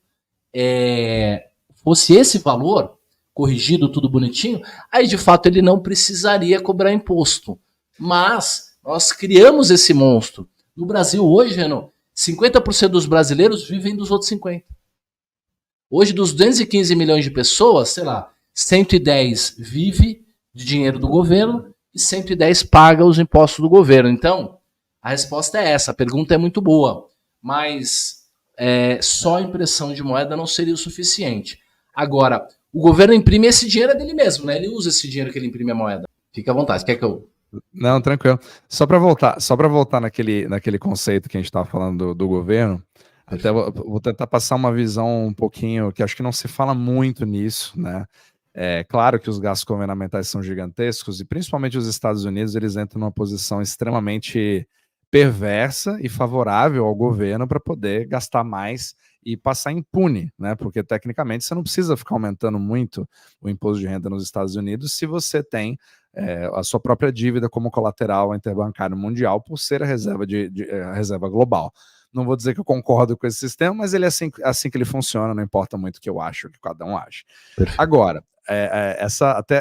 fosse esse valor, corrigido tudo bonitinho, aí de fato ele não precisaria cobrar imposto. Mas nós criamos esse monstro. No Brasil hoje, Renan, 50% dos brasileiros vivem dos outros 50%. Hoje, dos 215 milhões de pessoas, sei lá, 110 vive de dinheiro do governo e 110 paga os impostos do governo. Então, a resposta é essa. A pergunta é muito boa, mas só impressão de moeda não seria o suficiente. Agora, o governo imprime esse dinheiro dele mesmo, né? Ele usa esse dinheiro que ele imprime a moeda. Fica à vontade. Quer que eu... Não, tranquilo. Só para voltar naquele conceito que a gente estava falando do governo, até vou tentar passar uma visão um pouquinho, que acho que não se fala muito nisso, né? É claro que os gastos governamentais são gigantescos e principalmente os Estados Unidos, eles entram numa posição extremamente perversa e favorável ao governo para poder gastar mais e passar impune, né? Porque tecnicamente você não precisa ficar aumentando muito o imposto de renda nos Estados Unidos se você tem a sua própria dívida como colateral interbancário mundial por ser a reserva, a reserva global. Não vou dizer que eu concordo com esse sistema, mas ele é assim que ele funciona, não importa muito o que eu acho, o que cada um acha. Perfeito. Agora,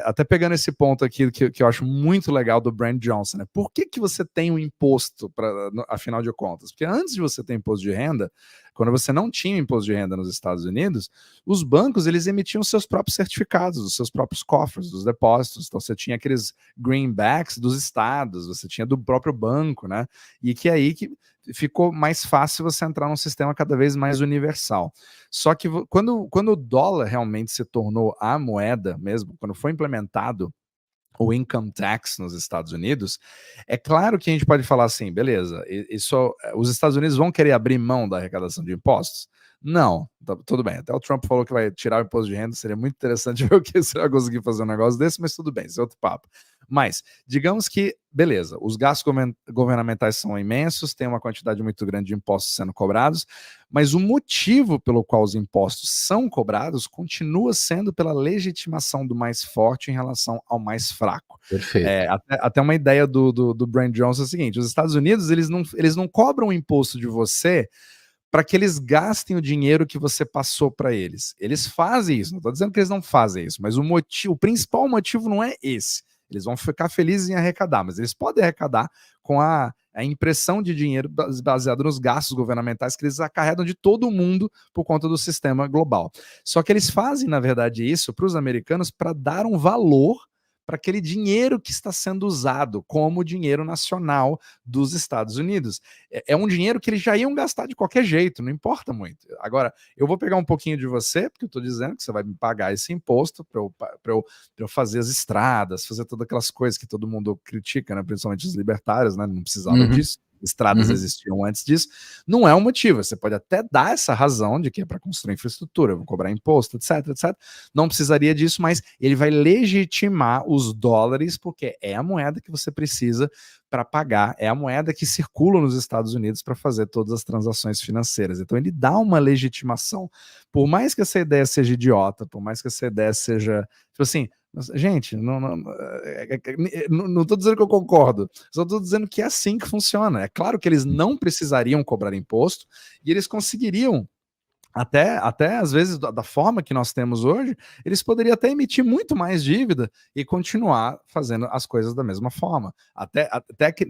até pegando esse ponto aqui que eu acho muito legal do Brent Johnson, né? Por que você tem um imposto, afinal de contas? Porque antes de você ter imposto de renda, quando você não tinha imposto de renda nos Estados Unidos, os bancos eles emitiam seus próprios certificados, os seus próprios cofres, dos depósitos. Então você tinha aqueles greenbacks dos estados, você tinha do próprio banco, né? E que aí que ficou mais fácil você entrar num sistema cada vez mais universal. Só que quando o dólar realmente se tornou a moeda mesmo, quando foi implementado o income tax nos Estados Unidos, é claro que a gente pode falar assim, beleza, os Estados Unidos vão querer abrir mão da arrecadação de impostos? Não, tudo bem. Até o Trump falou que vai tirar o imposto de renda, seria muito interessante ver o que você vai conseguir fazer um negócio desse, mas tudo bem, isso é outro papo. Mas, digamos que, beleza, os gastos governamentais são imensos, tem uma quantidade muito grande de impostos sendo cobrados, mas o motivo pelo qual os impostos são cobrados continua sendo pela legitimação do mais forte em relação ao mais fraco. Perfeito. Até uma ideia do Brent Johnson é o seguinte, os Estados Unidos, eles não cobram o imposto de você para que eles gastem o dinheiro que você passou para eles. Eles fazem isso, não estou dizendo que eles não fazem isso, mas o principal motivo não é esse. Eles vão ficar felizes em arrecadar, mas eles podem arrecadar com a impressão de dinheiro baseado nos gastos governamentais que eles acarretam de todo mundo por conta do sistema global. Só que eles fazem, na verdade, isso para os americanos para dar um valor para aquele dinheiro que está sendo usado como dinheiro nacional dos Estados Unidos. É um dinheiro que eles já iam gastar de qualquer jeito, não importa muito. Agora, eu vou pegar um pouquinho de você, porque eu estou dizendo que você vai me pagar esse imposto para eu fazer as estradas, fazer todas aquelas coisas que todo mundo critica, né? Principalmente os libertários, né? Não precisava disso. Estradas existiam antes disso, não é um motivo. Você pode até dar essa razão de que é para construir infraestrutura, vão cobrar imposto, etc, etc. Não precisaria disso, mas ele vai legitimar os dólares, porque é a moeda que você precisa para pagar, é a moeda que circula nos Estados Unidos para fazer todas as transações financeiras. Então ele dá uma legitimação. Por mais que essa ideia seja idiota, por mais que essa ideia seja, tipo assim, gente, não estou dizendo que eu concordo, só estou dizendo que é assim que funciona. É claro que eles não precisariam cobrar imposto e eles conseguiriam, até às vezes, da forma que nós temos hoje, eles poderiam até emitir muito mais dívida e continuar fazendo as coisas da mesma forma. Até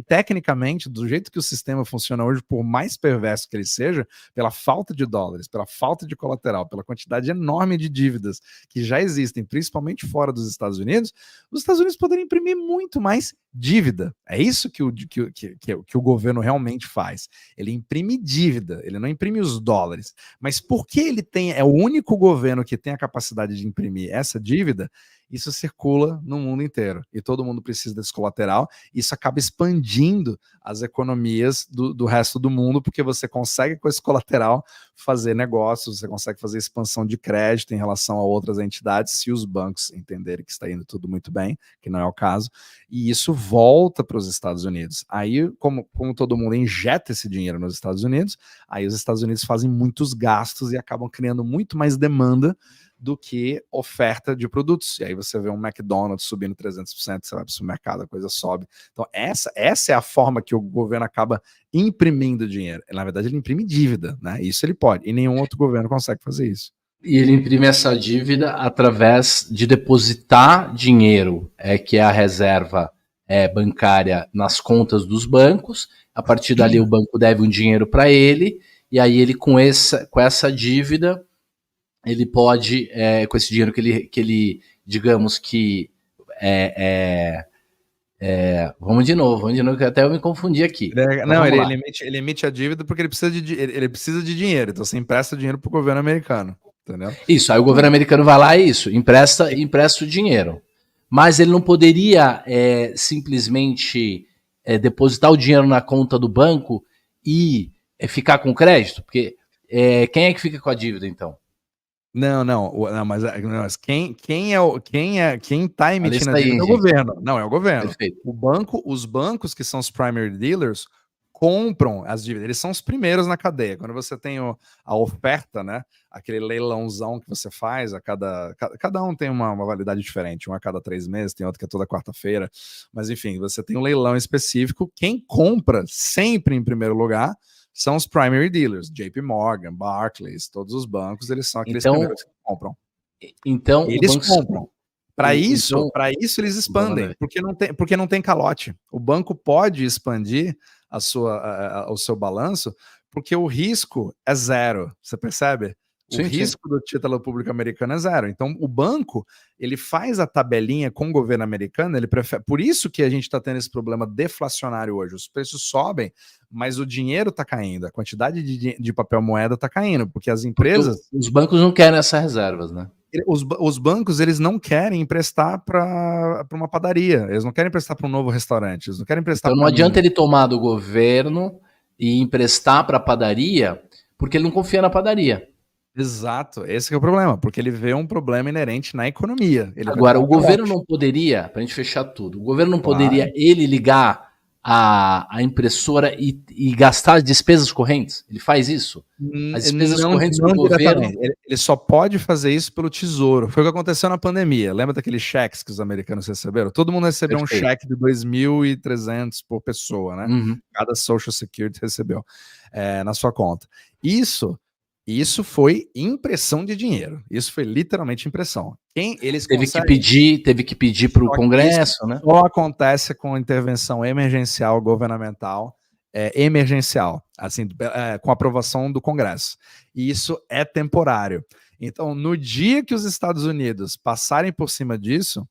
tecnicamente, do jeito que o sistema funciona hoje, por mais perverso que ele seja, pela falta de dólares, pela falta de colateral, pela quantidade enorme de dívidas que já existem, principalmente fora dos Estados Unidos, os Estados Unidos poderiam imprimir muito mais dívida. É isso que o governo realmente faz. Ele imprime dívida, ele não imprime os dólares. Mas porque ele é o único governo que tem a capacidade de imprimir essa dívida, isso circula no mundo inteiro e todo mundo precisa desse colateral. Isso acaba expandindo as economias do resto do mundo, porque você consegue com esse colateral fazer negócios, você consegue fazer expansão de crédito em relação a outras entidades, se os bancos entenderem que está indo tudo muito bem, que não é o caso, e isso volta para os Estados Unidos. Aí, como todo mundo injeta esse dinheiro nos Estados Unidos, aí os Estados Unidos fazem muitos gastos e acabam criando muito mais demanda do que oferta de produtos. E aí você vê um McDonald's subindo 300%, você vai para o supermercado, a coisa sobe. Então essa é a forma que o governo acaba imprimindo dinheiro. Na verdade, ele imprime dívida, né? Isso ele pode, e nenhum outro governo consegue fazer isso. E ele imprime essa dívida através de depositar dinheiro, que é a reserva bancária nas contas dos bancos. A partir dali o banco deve um dinheiro para ele, e aí ele com essa dívida, ele pode, com esse dinheiro que ele digamos que vamos de novo, que até eu me confundi aqui. Ele emite a dívida porque ele precisa de dinheiro, então você empresta dinheiro para o governo americano, entendeu? Isso, aí o governo americano vai lá e empresta o dinheiro. Mas ele não poderia simplesmente depositar o dinheiro na conta do banco e ficar com crédito? Porque quem é que fica com a dívida, então? Mas quem está emitindo a dívida é o governo. Não, é o governo. Perfeito. Os bancos que são os primary dealers compram as dívidas. Eles são os primeiros na cadeia. Quando você tem a oferta, né? Aquele leilãozão que você faz, cada um tem uma validade diferente. Um a cada 3 meses, tem outro que é toda quarta-feira. Mas enfim, você tem um leilão específico. Quem compra sempre em primeiro lugar são os primary dealers, JP Morgan, Barclays, todos os bancos, eles são aqueles primeiros que compram. Então, eles compram. Para isso eles expandem, porque não tem calote. O banco pode expandir o seu balanço, porque o risco é zero, você percebe? O risco do título público americano é zero. Então, o banco, ele faz a tabelinha com o governo americano, ele prefere. Por isso que a gente está tendo esse problema deflacionário hoje. Os preços sobem, mas o dinheiro está caindo, a quantidade de papel moeda está caindo, porque as empresas... Porque os bancos não querem essas reservas, né? Os bancos, eles não querem emprestar para uma padaria, eles não querem emprestar para um novo restaurante, eles não querem emprestar. Então não adianta ele tomar do governo e emprestar para a padaria, porque ele não confia na padaria. Exato, esse é o problema, porque ele vê um problema inerente na economia. Agora, o governo não poderia, para a gente fechar tudo, o governo não poderia ele ligar a impressora e gastar as despesas correntes? Ele faz isso? As despesas correntes do governo... Ele só pode fazer isso pelo tesouro. Foi o que aconteceu na pandemia. Lembra daqueles cheques que os americanos receberam? Todo mundo recebeu um cheque de 2.300 por pessoa, né? Cada Social Security recebeu na sua conta. Isso foi impressão de dinheiro. Isso foi literalmente impressão. Teve que pedir para o Congresso, né? Só acontece com intervenção emergencial governamental, emergencial, assim, com aprovação do Congresso. E isso é temporário. Então, no dia que os Estados Unidos passarem por cima disso,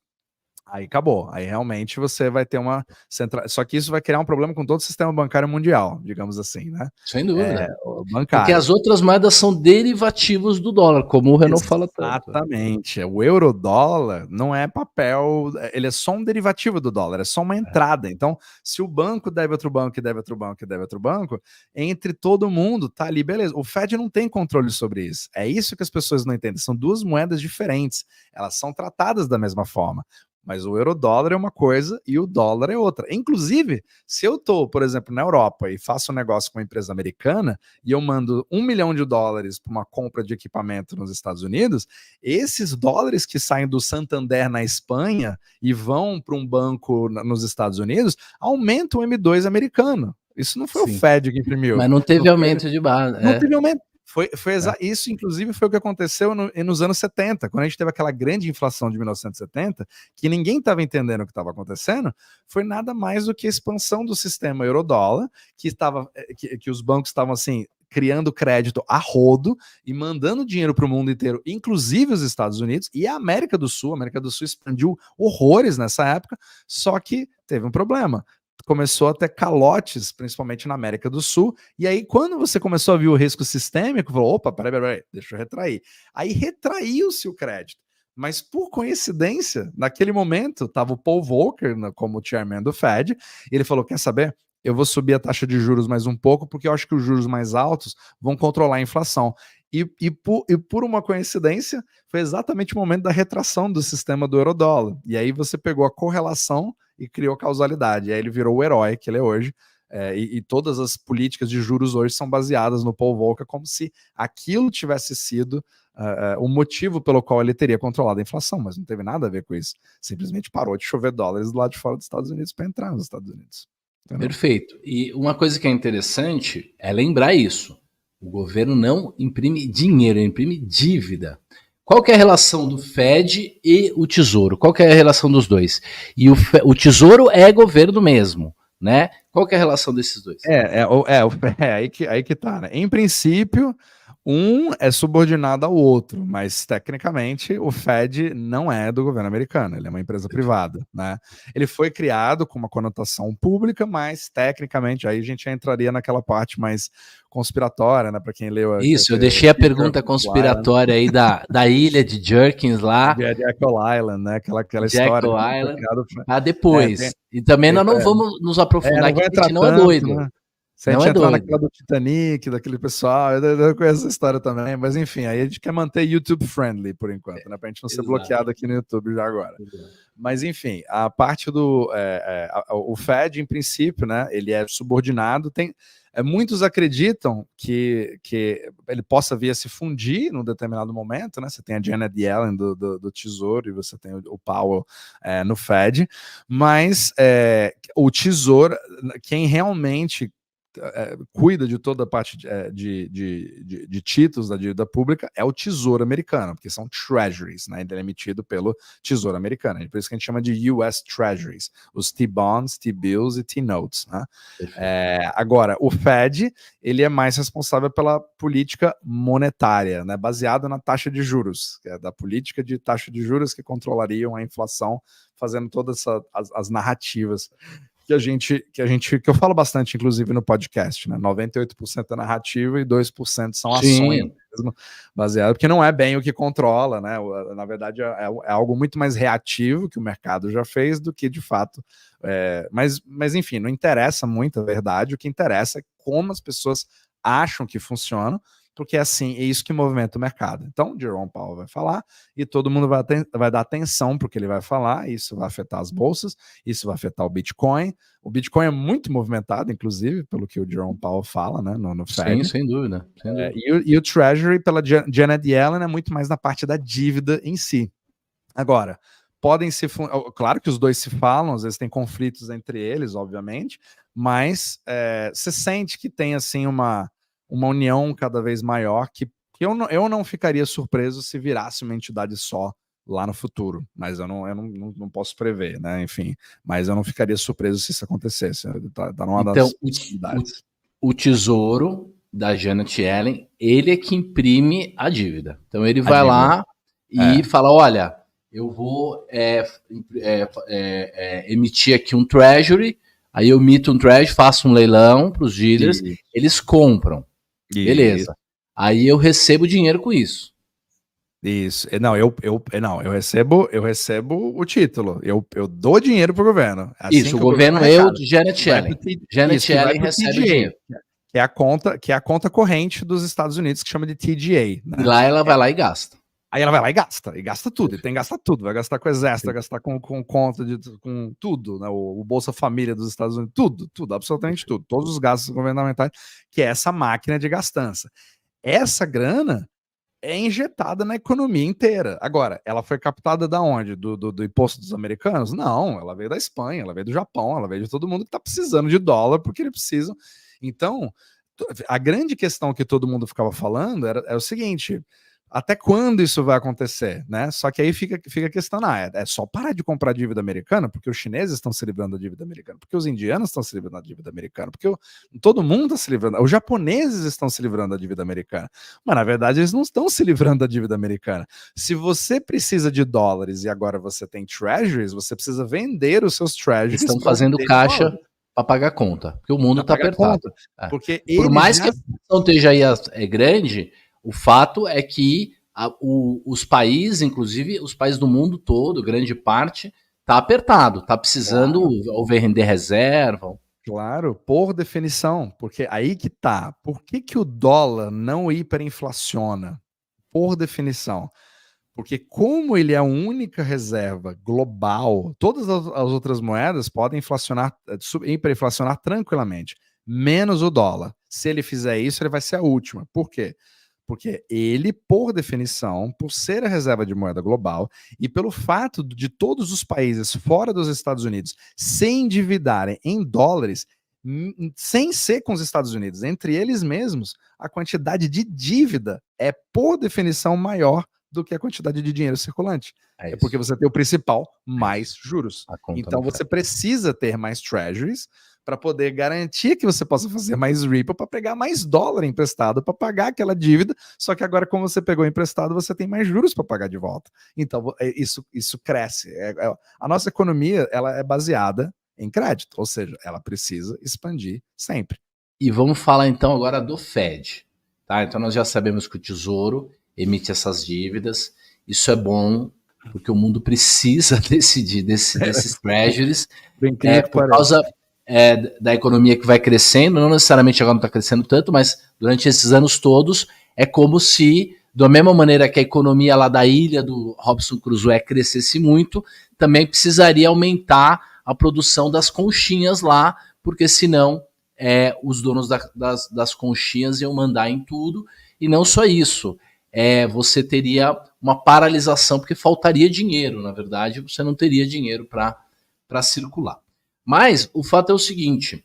aí acabou. Aí realmente você vai ter uma central. Só que isso vai criar um problema com todo o sistema bancário mundial, digamos assim, né? Sem dúvida. Porque as outras moedas são derivativos do dólar, como o Renault fala tanto. Exatamente. O euro-dólar não é papel, ele é só um derivativo do dólar, é só uma entrada. Então, se o banco deve outro banco, e deve outro banco, e deve outro banco, entre todo mundo tá ali, beleza. O Fed não tem controle sobre isso. É isso que as pessoas não entendem. São duas moedas diferentes. Elas são tratadas da mesma forma. Mas o euro-dólar é uma coisa e o dólar é outra. Inclusive, se eu estou, por exemplo, na Europa e faço um negócio com uma empresa americana e eu mando $1 milhão para uma compra de equipamento nos Estados Unidos, esses dólares que saem do Santander na Espanha e vão para um banco nos Estados Unidos, aumentam o M2 americano. Isso não foi o Fed que imprimiu. Mas não teve aumento de base. Não teve aumento. Isso, inclusive, foi o que aconteceu nos anos 70, quando a gente teve aquela grande inflação de 1970, que ninguém estava entendendo o que estava acontecendo, foi nada mais do que a expansão do sistema euro-dólar, que os bancos estavam assim, criando crédito a rodo e mandando dinheiro para o mundo inteiro, inclusive os Estados Unidos e a América do Sul. A América do Sul expandiu horrores nessa época, só que teve um problema. Começou a ter calotes, principalmente na América do Sul, e aí quando você começou a ver o risco sistêmico, falou, opa, peraí, deixa eu retrair. Aí retraiu-se o crédito, Mas por coincidência, naquele momento, estava o Paul Volcker como chairman do Fed, e ele falou, quer saber? Eu vou subir a taxa de juros mais um pouco, porque eu acho que os juros mais altos vão controlar a inflação. E por uma coincidência, foi exatamente o momento da retração do sistema do euro-dólar. E aí você pegou a correlação e criou causalidade. E aí ele virou o herói que ele é hoje. E todas as políticas de juros hoje são baseadas no Paul Volcker, como se aquilo tivesse sido o motivo pelo qual ele teria controlado a inflação, mas não teve nada a ver com isso. Simplesmente parou de chover dólares do lado de fora dos Estados Unidos para entrar nos Estados Unidos. Entendeu? Perfeito. E uma coisa que é interessante é lembrar isso. O governo não imprime dinheiro, ele imprime dívida. Qual que é a relação do Fed e o Tesouro? Qual que é a relação dos dois? E o Tesouro é governo mesmo, né? Qual que é a relação desses dois? Aí que tá, né? Em princípio, um é subordinado ao outro, mas tecnicamente o Fed não é do governo americano, ele é uma empresa privada, né? Ele foi criado com uma conotação pública, mas tecnicamente aí a gente entraria naquela parte mais conspiratória, né? Para quem leu. Isso, eu deixei a pergunta conspiratória aí da ilha de Jerkins lá. De Jekyll Island, né? Aquela história. Jekyll Island. Depois. E também nós não vamos nos aprofundar aqui, porque a gente não é doido. Né? Se a gente entrar naquela do Titanic, daquele pessoal, eu conheço essa história também, mas enfim, aí a gente quer manter YouTube friendly por enquanto, né? Pra gente não ser bloqueado aqui no YouTube já agora. Mas enfim, a parte do o Fed, em princípio, né? Ele é subordinado, muitos acreditam que ele possa vir a se fundir num determinado momento, né? Você tem a Janet Yellen do Tesouro e você tem o Powell no Fed, mas o Tesouro, quem realmente cuida de toda a parte de títulos da dívida pública é o Tesouro americano, porque são treasuries, né? Ele é emitido pelo Tesouro americano, por isso que a gente chama de US Treasuries, os T-bonds, T-bills e T-notes, né? Agora, o Fed, ele é mais responsável pela política monetária, né? Baseado na taxa de juros, que é da política de taxa de juros que controlariam a inflação, fazendo todas as narrativas que eu falo bastante, inclusive, no podcast, né? 98% é narrativa e 2% são ações mesmo, baseado, porque não é bem o que controla, né? Na verdade, é algo muito mais reativo que o mercado já fez do que, de fato, mas enfim, não interessa muito a verdade, o que interessa é como as pessoas acham que funciona, porque é isso que movimenta o mercado. Então, Jerome Powell vai falar e todo mundo vai dar atenção para o que ele vai falar, isso vai afetar as bolsas, isso vai afetar o Bitcoin. O Bitcoin é muito movimentado, inclusive, pelo que o Jerome Powell fala, né, no Fed. Sim, sem dúvida. E o Treasury, pela Janet Yellen, é muito mais na parte da dívida em si. Agora, claro que os dois se falam, às vezes tem conflitos entre eles, obviamente, mas você sente que tem, assim, uma união cada vez maior, que eu não ficaria surpreso se virasse uma entidade só lá no futuro, mas eu não posso prever, né? Enfim, mas eu não ficaria surpreso se isso acontecesse. Tá numa das possibilidades. O Tesouro da Janet Yellen, ele é que imprime a dívida. Então ele vai lá e fala, olha, eu vou emitir aqui um Treasury, aí eu emito um Treasury, faço um leilão para os dealers, eles compram. Beleza. Aí eu recebo dinheiro com isso. Isso. Não, eu recebo o título. Eu dou dinheiro pro governo. Isso, o governo de Janet Yellen. Janet Yellen recebe dinheiro. Que é a conta corrente dos Estados Unidos, que chama de TGA. Né? E lá ela vai lá e gasta. Aí ela vai lá e gasta tudo, e tem que gastar tudo, vai gastar com o exército, vai gastar com conta, com tudo, né? O Bolsa Família dos Estados Unidos, tudo, absolutamente tudo, todos os gastos governamentais, que é essa máquina de gastança. Essa grana é injetada na economia inteira. Agora, ela foi captada da onde? Do imposto dos americanos? Não, ela veio da Espanha, ela veio do Japão, ela veio de todo mundo que está precisando de dólar, porque eles precisam. Então, a grande questão que todo mundo ficava falando era o seguinte: até quando isso vai acontecer, né? Só que aí fica a questão, é só parar de comprar dívida americana, porque os chineses estão se livrando da dívida americana, porque os indianos estão se livrando da dívida americana, porque todo mundo está se livrando, os japoneses estão se livrando da dívida americana, mas na verdade eles não estão se livrando da dívida americana. Se você precisa de dólares e agora você tem treasuries, você precisa vender os seus treasuries. Estão fazendo caixa para pagar a conta, porque o mundo está apertado. Porque por mais que a inflação esteja aí grande, o fato é que os países, inclusive os países do mundo todo, grande parte, tá apertado, tá precisando ou vender reserva. Claro, por definição, porque aí que tá. Por que que o dólar não hiperinflaciona? Por definição. Porque como ele é a única reserva global, todas as outras moedas podem inflacionar, hiperinflacionar tranquilamente, menos o dólar. Se ele fizer isso, ele vai ser a última. Por quê? Porque ele, por definição, por ser a reserva de moeda global e pelo fato de todos os países fora dos Estados Unidos se endividarem em dólares, sem ser com os Estados Unidos, entre eles mesmos, a quantidade de dívida é, por definição, maior do que a quantidade de dinheiro circulante. É porque você tem o principal mais juros. Então você precisa ter mais treasuries para poder garantir que você possa fazer mais Ripple para pegar mais dólar emprestado para pagar aquela dívida. Só que agora, como você pegou emprestado, você tem mais juros para pagar de volta. Então isso cresce. A nossa economia ela é baseada em crédito, ou seja, ela precisa expandir sempre. E vamos falar então agora do Fed. Tá? Então nós já sabemos que o Tesouro emite essas dívidas. Isso é bom, porque o mundo precisa desses treasuries. Por causa da economia que vai crescendo, não necessariamente agora não está crescendo tanto, mas durante esses anos todos, é como se, da mesma maneira que a economia lá da ilha do Robinson Crusoe crescesse muito, também precisaria aumentar a produção das conchinhas lá, porque senão os donos das conchinhas iam mandar em tudo, e não só isso, você teria uma paralisação, porque faltaria dinheiro, na verdade, você não teria dinheiro para circular. Mas o fato é o seguinte,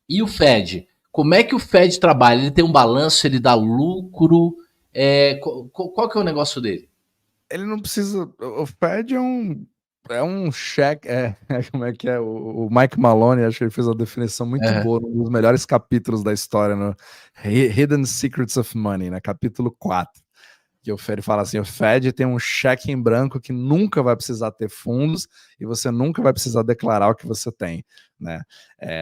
e o Fed? Como é que o Fed trabalha? Ele tem um balanço, ele dá lucro, qual que é o negócio dele? Ele não precisa, o Fed é um cheque, como é que é? O Mike Maloney, acho que ele fez uma definição muito boa, um dos melhores capítulos da história, no Hidden Secrets of Money, né? Capítulo 4. Que o Fed fala assim, o Fed tem um cheque em branco que nunca vai precisar ter fundos e você nunca vai precisar declarar o que você tem, né?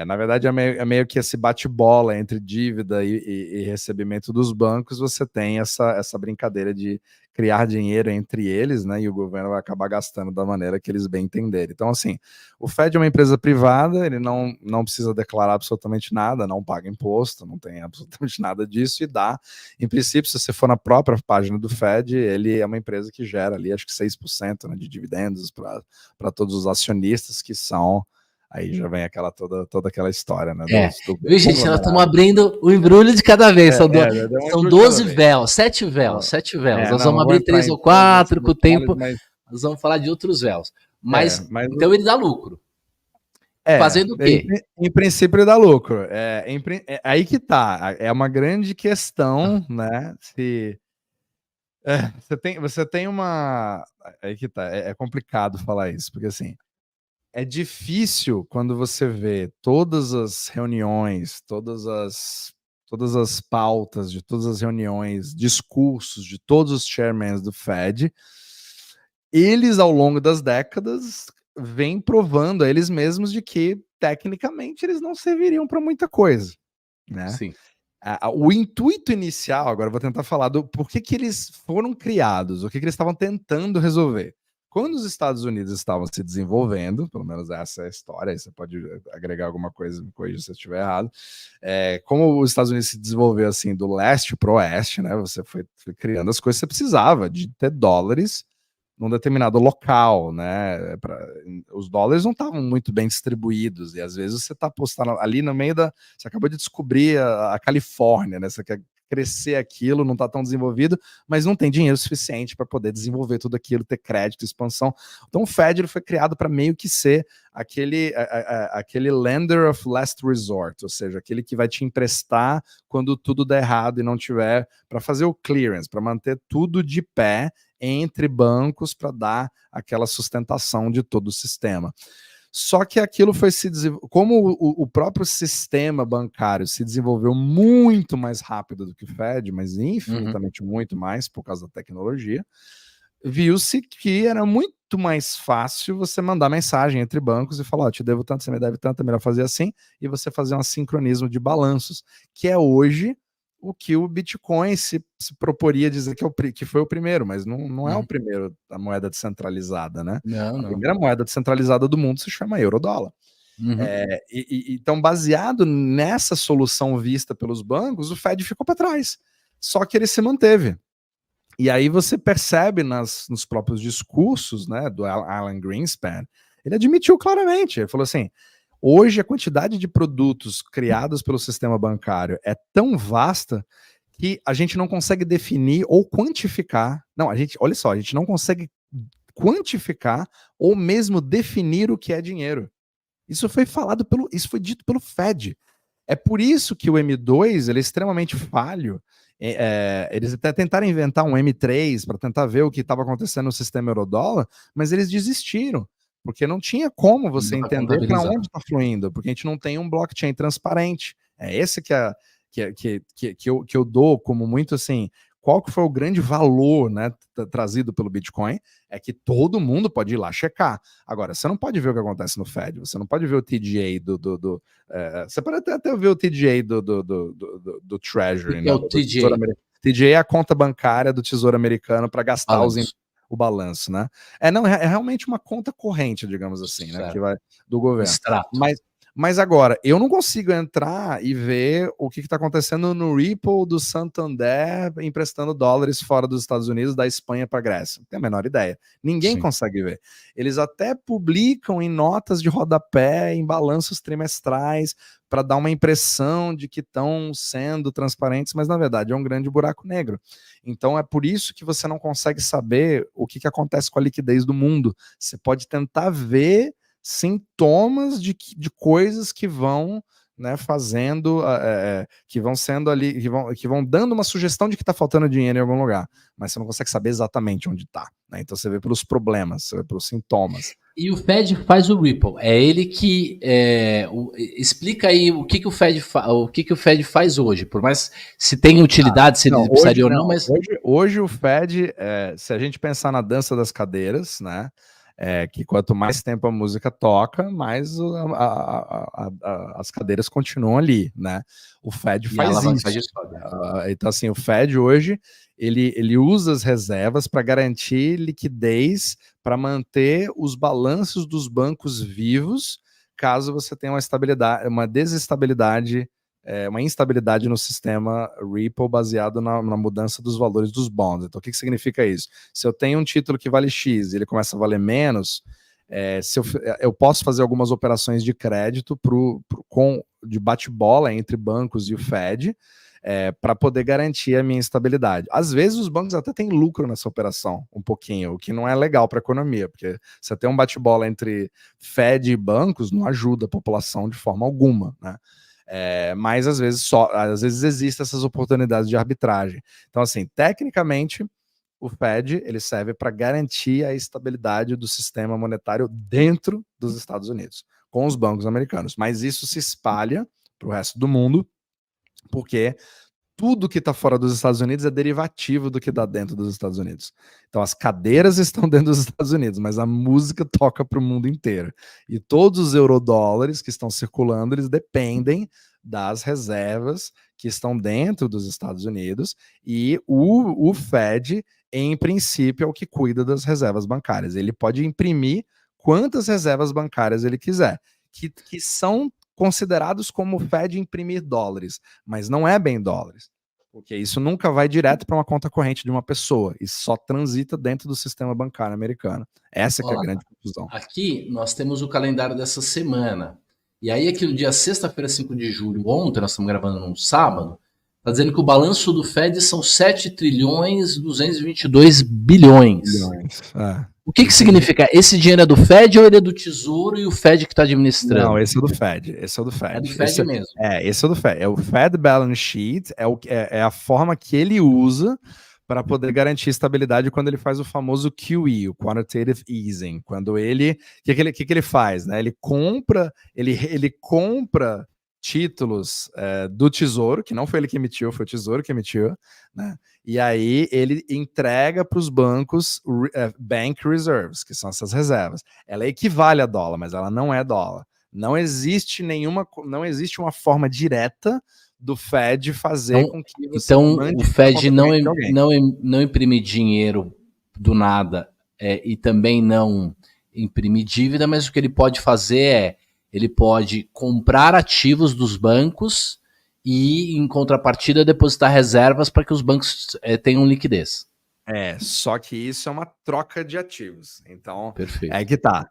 Na verdade, é meio que esse bate-bola entre dívida e recebimento dos bancos, você tem essa brincadeira de criar dinheiro entre eles, né? E o governo vai acabar gastando da maneira que eles bem entenderem. Então, assim, o Fed é uma empresa privada, ele não precisa declarar absolutamente nada, não paga imposto, não tem absolutamente nada disso e dá. Em princípio, se você for na própria página do Fed, ele é uma empresa que gera ali, acho que 6%, né, de dividendos para todos os acionistas que são. Aí já vem toda aquela história, né? Viu, gente, nós estamos abrindo o embrulho de cada vez. São 12 véus, 7 véus. Nós vamos abrir 3 ou 4 com o tempo. Nós vamos falar de outros véus. Mas então ele dá lucro. Fazendo o quê? Em princípio ele dá lucro. Aí que tá. É uma grande questão, né? Você tem uma. Aí que tá. É complicado falar isso, porque assim. É difícil quando você vê todas as reuniões, todas as pautas de todas as reuniões, discursos de todos os chairmans do Fed, eles ao longo das décadas vêm provando a eles mesmos de que tecnicamente eles não serviriam para muita coisa, né? Sim. O intuito inicial, agora eu vou tentar falar do por que eles foram criados, o que eles estavam tentando resolver. Quando os Estados Unidos estavam se desenvolvendo, pelo menos essa é a história, aí você pode agregar alguma coisa, me corrija se eu estiver errado, como os Estados Unidos se desenvolveu assim do leste para o oeste, né? Você foi criando as coisas, você precisava de ter dólares num determinado local, né? Os dólares não estavam muito bem distribuídos, e às vezes você está apostando ali no meio você acabou de descobrir a Califórnia, né? Você quer crescer aquilo, não está tão desenvolvido, mas não tem dinheiro suficiente para poder desenvolver tudo aquilo, ter crédito, expansão. Então o Fed ele foi criado para meio que ser aquele lender of last resort, ou seja, aquele que vai te emprestar quando tudo der errado e não tiver, para fazer o clearance, para manter tudo de pé entre bancos para dar aquela sustentação de todo o sistema. Só que aquilo foi como o próprio sistema bancário se desenvolveu muito mais rápido do que o Fed, mas infinitamente muito mais por causa da tecnologia, viu-se que era muito mais fácil você mandar mensagem entre bancos e falar, te devo tanto, você me deve tanto, é melhor fazer assim, e você fazer um sincronismo de balanços, que é hoje o que o Bitcoin se proporia dizer que foi o primeiro, mas não é o primeiro a moeda descentralizada, né? Não, a não. primeira moeda descentralizada do mundo se chama euro-dólar. Então, baseado nessa solução vista pelos bancos, o Fed ficou para trás. Só que ele se manteve. E aí você percebe nos próprios discursos, né, do Alan Greenspan, ele admitiu claramente, ele falou assim, hoje a quantidade de produtos criados pelo sistema bancário é tão vasta que a gente não consegue definir ou quantificar, olha só, a gente não consegue quantificar ou mesmo definir o que é dinheiro. Isso foi dito pelo Fed. É por isso que o M2 ele é extremamente falho. Eles até tentaram inventar um M3 para tentar ver o que estava acontecendo no sistema eurodólar, mas eles desistiram, porque não tinha como você entender para onde está fluindo, porque a gente não tem um blockchain transparente. É esse que eu dou como muito assim, qual que foi o grande valor, né, trazido pelo Bitcoin, é que todo mundo pode ir lá checar. Agora, você não pode ver o que acontece no Fed, você não pode ver o TGA você pode até ver o TGA do Treasury, né, o TGA? TGA é a conta bancária do Tesouro Americano para gastar o balanço, né? É realmente uma conta corrente, digamos assim, né, que vai do governo. Extrato. Mas agora, eu não consigo entrar e ver o que está acontecendo no Ripple do Santander emprestando dólares fora dos Estados Unidos, da Espanha para a Grécia. Não tenho a menor ideia. Ninguém consegue ver. Eles até publicam em notas de rodapé, em balanços trimestrais, para dar uma impressão de que estão sendo transparentes, mas na verdade é um grande buraco negro. Então é por isso que você não consegue saber o que acontece com a liquidez do mundo. Você pode tentar ver sintomas de coisas que vão, né, fazendo, que vão sendo ali, que vão dando uma sugestão de que está faltando dinheiro em algum lugar, mas você não consegue saber exatamente onde está, né? Então você vê pelos problemas, você vê pelos sintomas. E o Fed faz o Ripple, é ele que explica aí o que o Fed faz hoje, por mais se tem utilidade, se ele precisaria ou não, mas hoje o Fed, se a gente pensar na dança das cadeiras, né? Que quanto mais tempo a música toca, mais as cadeiras continuam ali, né? O Fed faz isso. Então, assim, o Fed hoje, ele usa as reservas para garantir liquidez, para manter os balanços dos bancos vivos, caso você tenha uma desestabilidade, uma instabilidade no sistema Ripple baseado na mudança dos valores dos bonds. Então, o que significa isso? Se eu tenho um título que vale X e ele começa a valer menos, eu posso fazer algumas operações de crédito de bate-bola entre bancos e o Fed, para poder garantir a minha estabilidade. Às vezes os bancos até têm lucro nessa operação, um pouquinho, o que não é legal para a economia, porque você ter um bate-bola entre Fed e bancos não ajuda a população de forma alguma, né? Mas às vezes existem essas oportunidades de arbitragem. Então, assim, tecnicamente, o Fed ele serve para garantir a estabilidade do sistema monetário dentro dos Estados Unidos, com os bancos americanos. Mas isso se espalha para o resto do mundo, porque tudo que está fora dos Estados Unidos é derivativo do que está dentro dos Estados Unidos. Então as cadeiras estão dentro dos Estados Unidos, mas a música toca para o mundo inteiro. E todos os eurodólares que estão circulando, eles dependem das reservas que estão dentro dos Estados Unidos, e o Fed, em princípio, é o que cuida das reservas bancárias. Ele pode imprimir quantas reservas bancárias ele quiser, que são considerados como o Fed imprimir dólares, mas não é bem dólares, porque isso nunca vai direto para uma conta corrente de uma pessoa, isso só transita dentro do sistema bancário americano. Essa que é a grande confusão. Aqui nós temos o calendário dessa semana, e aí aqui no dia sexta-feira, 5 de julho, ontem, nós estamos gravando num sábado, está dizendo que o balanço do Fed são 7 trilhões 222 bilhões. O que significa? Esse dinheiro é do Fed ou ele é do Tesouro e o Fed que está administrando? Não, esse é do Fed. Esse é do Fed. É do Fed mesmo. Esse é do Fed. É o Fed Balance Sheet, é a forma que ele usa para poder garantir estabilidade quando ele faz o famoso QE, o Quantitative Easing. Quando ele... O que ele faz? Né? Ele compra títulos do Tesouro, que não foi ele que emitiu, foi o Tesouro que emitiu, né? E aí ele entrega para os bancos Bank Reserves, que são essas reservas. Ela equivale a dólar, mas ela não é dólar. Não existe uma forma direta do Fed fazer Então, com que você então mande o Fed não, de alguém. não imprimir dinheiro do nada e também não imprimir dívida, mas o que ele pode fazer ele pode comprar ativos dos bancos e, em contrapartida, depositar reservas para que os bancos tenham liquidez. Só que isso é uma troca de ativos. Então, Perfeito. é que tá.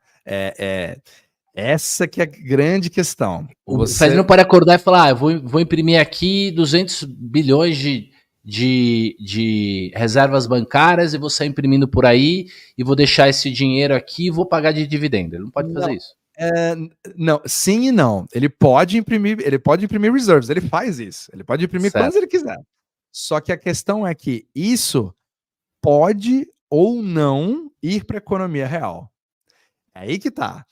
Essa que é a grande questão. O Fed não pode acordar e falar, vou imprimir aqui 200 bilhões de reservas bancárias e vou sair imprimindo por aí e vou deixar esse dinheiro aqui e vou pagar de dividendo. Ele não pode fazer isso. Não, sim e não. Ele pode imprimir reserves, ele faz isso. Ele pode imprimir quantos ele quiser. Só que a questão é que isso pode ou não ir para a economia real. É aí que tá.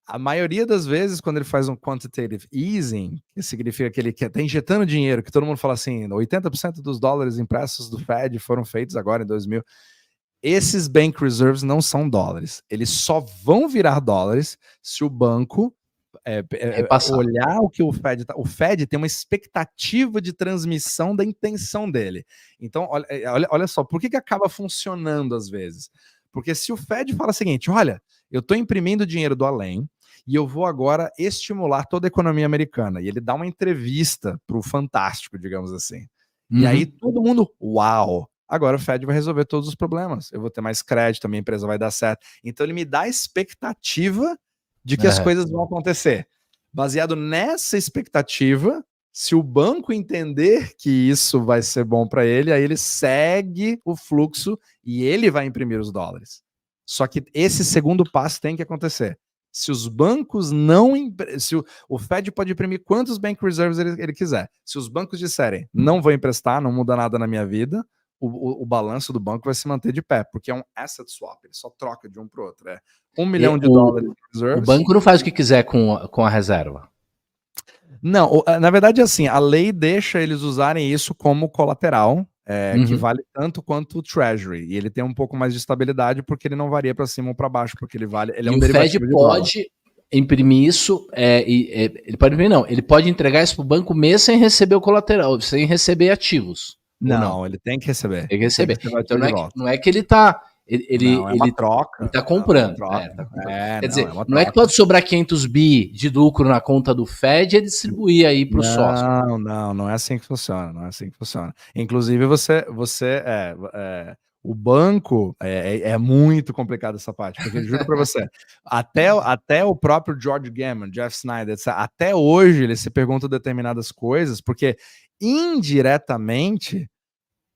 A maioria das vezes, quando ele faz um quantitative easing, que significa que ele está injetando dinheiro, que todo mundo fala assim, 80% dos dólares impressos do Fed foram feitos agora em 2000. Esses bank reserves não são dólares. Eles só vão virar dólares se o banco olhar o que o Fed tá. O Fed tem uma expectativa de transmissão da intenção dele. Então, olha só, por que acaba funcionando às vezes? Porque se o Fed fala o seguinte, olha, eu estou imprimindo dinheiro do além e eu vou agora estimular toda a economia americana. E ele dá uma entrevista para o Fantástico, digamos assim. E aí todo mundo, uau! Agora o Fed vai resolver todos os problemas. Eu vou ter mais crédito, a minha empresa vai dar certo. Então ele me dá a expectativa de que as coisas vão acontecer. Baseado nessa expectativa, se o banco entender que isso vai ser bom para ele, aí ele segue o fluxo e ele vai imprimir os dólares. Só que esse segundo passo tem que acontecer. Se os bancos não... Se o Fed pode imprimir quantos bank reserves ele quiser. Se os bancos disserem, não vou emprestar, não muda nada na minha vida, o balanço do banco vai se manter de pé, porque é um asset swap, ele só troca de um para o outro. É $1 milhão de dólares de reserves. O banco não faz o que quiser com a reserva. Não, na verdade, assim, a lei deixa eles usarem isso como colateral, que vale tanto quanto o Treasury, e ele tem um pouco mais de estabilidade porque ele não varia para cima ou para baixo, porque ele é um derivativo de dólar. O Fed pode imprimir isso, ele pode imprimir, não, ele pode entregar isso para o banco mesmo sem receber o colateral, sem receber ativos. Não, ele tem que receber. Tem que receber. Então não é que ele está... Ele troca. Ele tá comprando. Quer dizer, não é que pode sobrar 500 bi de lucro na conta do Fed e distribuir aí para o sócio. Não é assim que funciona. Não é assim que funciona. Inclusive, o banco é muito complicado essa parte, porque eu juro para você, até o próprio George Gammon, Jeff Snyder, até hoje eles se perguntam determinadas coisas, porque indiretamente,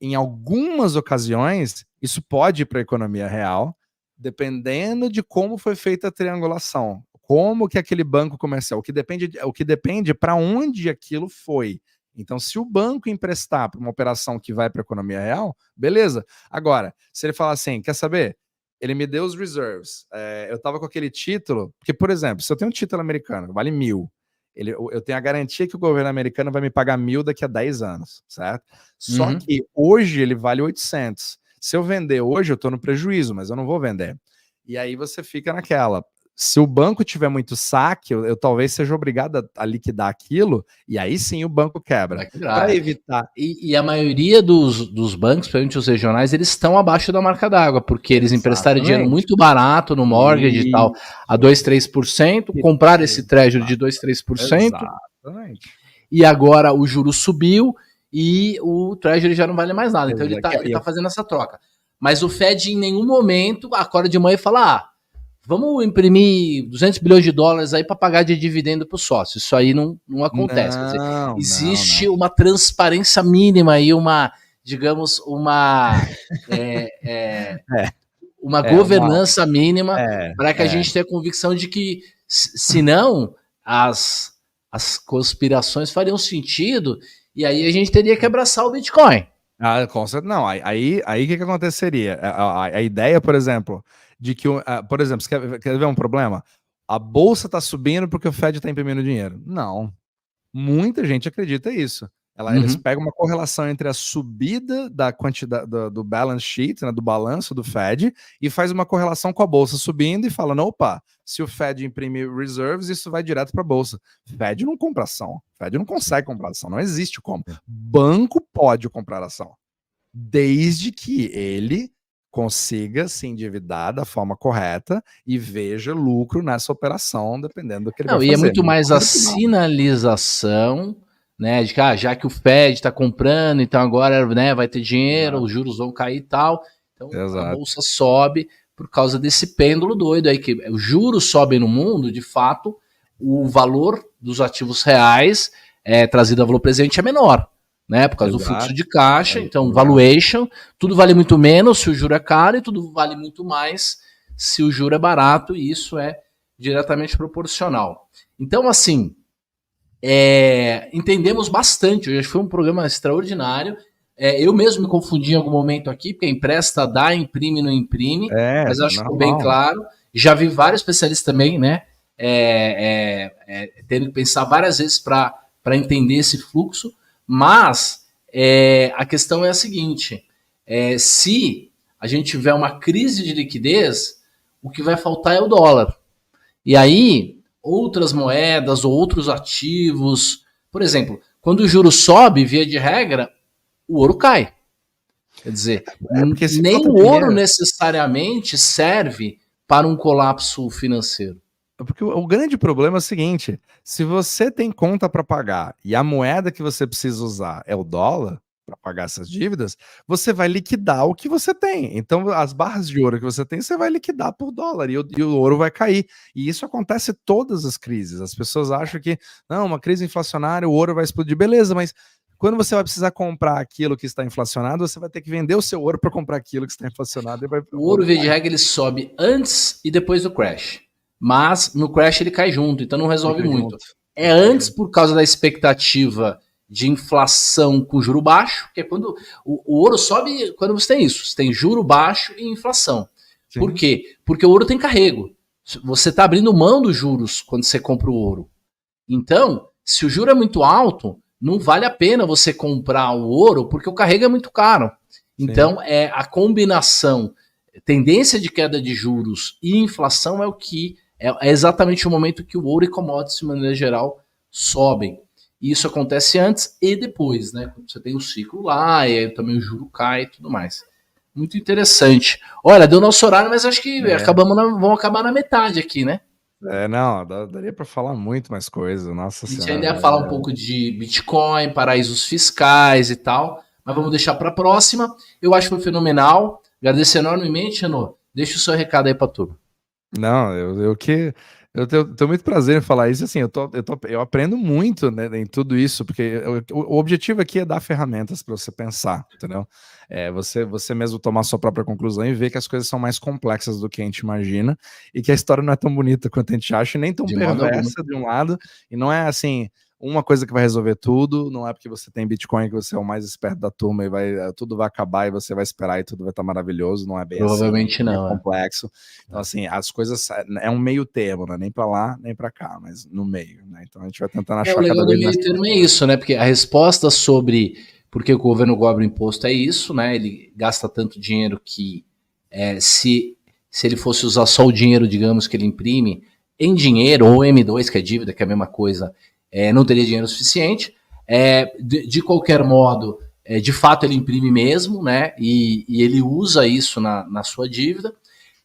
em algumas ocasiões, isso pode ir para a economia real, dependendo de como foi feita a triangulação, como que aquele banco comercial, o que depende para onde aquilo foi. Então, se o banco emprestar para uma operação que vai para a economia real, beleza. Agora, se ele falar assim, quer saber? Ele me deu os reserves. Eu estava com aquele título, porque, por exemplo, se eu tenho um título americano, vale 1.000, eu tenho a garantia que o governo americano vai me pagar 1.000 daqui a 10 anos, certo? Só que hoje ele vale 800. Se eu vender hoje, eu estou no prejuízo, mas eu não vou vender. E aí você fica naquela. Se o banco tiver muito saque, eu talvez seja obrigado a liquidar aquilo, e aí sim o banco quebra. Para evitar. E a maioria dos bancos, principalmente os regionais, eles estão abaixo da marca d'água, porque eles emprestaram dinheiro muito barato no mortgage e tal, a 2, 3%, compraram esse treasury de 2, 3%, e agora o juro subiu e o treasury já não vale mais nada. Então ele tá fazendo essa troca. Mas o Fed em nenhum momento acorda de manhã e fala, vamos imprimir 200 bilhões de dólares aí para pagar de dividendo para o sócio. Isso aí não acontece. Quer dizer, existe uma transparência mínima aí, digamos, uma governança mínima para que a gente tenha a convicção de que, senão, as conspirações fariam sentido e aí a gente teria que abraçar o Bitcoin. Com certeza. Não, aí o que aconteceria? A ideia, por exemplo, de que, por exemplo, você quer ver um problema? A bolsa está subindo porque o Fed está imprimindo dinheiro. Não. Muita gente acredita isso. Eles pegam uma correlação entre a subida da quantidade do balance sheet, né, do balanço do Fed, e faz uma correlação com a bolsa subindo e fala, opa, se o Fed imprime reserves, isso vai direto para a bolsa. Fed não compra ação. Fed não consegue comprar ação. Não existe como. Banco pode comprar ação, desde que ele consiga se endividar da forma correta e veja lucro nessa operação, dependendo do que ele vai fazer. E é muito mais a sinalização, né, de que já que o Fed está comprando, então agora, né, vai ter dinheiro, os juros vão cair e tal, então a bolsa sobe por causa desse pêndulo doido aí, que os juros sobem no mundo, de fato, o valor dos ativos reais trazido a valor presente é menor, né, por causa do fluxo de caixa, então valuation, tudo vale muito menos se o juro é caro e tudo vale muito mais se o juro é barato, e isso é diretamente proporcional. Então, assim, entendemos bastante, hoje foi um programa extraordinário, eu mesmo me confundi em algum momento aqui, porque empresta, dá, imprime, não imprime, mas acho que ficou bem claro, já vi vários especialistas também, né, tendo que pensar várias vezes para entender esse fluxo, mas a questão é a seguinte, se a gente tiver uma crise de liquidez, o que vai faltar é o dólar. E aí, outras moedas ou outros ativos, por exemplo, quando o juro sobe, via de regra, o ouro cai. Quer dizer, nem o ouro necessariamente serve para um colapso financeiro. Porque o grande problema é o seguinte, se você tem conta para pagar e a moeda que você precisa usar é o dólar para pagar essas dívidas, você vai liquidar o que você tem. Então, as barras de ouro que você tem, você vai liquidar por dólar e o ouro vai cair. E isso acontece em todas as crises. As pessoas acham que, não, uma crise inflacionária, o ouro vai explodir. Beleza, mas quando você vai precisar comprar aquilo que está inflacionado, você vai ter que vender o seu ouro para comprar aquilo que está inflacionado. O ouro, via de regra, ele sobe antes e depois do crash. Mas no crash ele cai junto, então não resolve muito. É antes por causa da expectativa de inflação com juro baixo, que é quando o ouro sobe, quando você tem isso, você tem juro baixo e inflação. Sim. Por quê? Porque o ouro tem carrego. Você está abrindo mão dos juros quando você compra o ouro. Então, se o juro é muito alto, não vale a pena você comprar o ouro, porque o carrego é muito caro. Então, a combinação, tendência de queda de juros e inflação é o que é exatamente o momento que o ouro e commodities, de maneira geral, sobem. E isso acontece antes e depois, né? Quando você tem o ciclo lá, e aí também o juro cai e tudo mais. Muito interessante. Olha, deu nosso horário, mas acho que vamos acabar na metade aqui, né? Não, daria para falar muito mais coisa, nossa senhora. A gente ainda ia falar um pouco de Bitcoin, paraísos fiscais e tal, mas vamos deixar para a próxima. Eu acho que foi fenomenal. Agradeço enormemente, Renaud. Deixa o seu recado aí para turma. Não, eu tenho muito prazer em falar isso, assim, eu aprendo muito, né, em tudo isso, porque o objetivo aqui é dar ferramentas para você pensar, entendeu? Você mesmo tomar sua própria conclusão e ver que as coisas são mais complexas do que a gente imagina, e que a história não é tão bonita quanto a gente acha, e nem tão perversa de um lado, e não é assim, uma coisa que vai resolver tudo, não é porque você tem Bitcoin que você é o mais esperto da turma e tudo vai acabar e você vai esperar e tudo vai estar maravilhoso, não é bem Provavelmente assim, não, é complexo. Então, assim, as coisas é um meio termo, né? Nem para lá, nem para cá, mas no meio, né? Então a gente vai tentando achar o legal do meio termo é isso, né? Porque a resposta sobre por que o governo cobra imposto é isso, né? Ele gasta tanto dinheiro que se ele fosse usar só o dinheiro, digamos, que ele imprime em dinheiro, ou M2, que é dívida, que é a mesma coisa, não teria dinheiro suficiente. De qualquer modo, de fato ele imprime mesmo, né? E ele usa isso na sua dívida.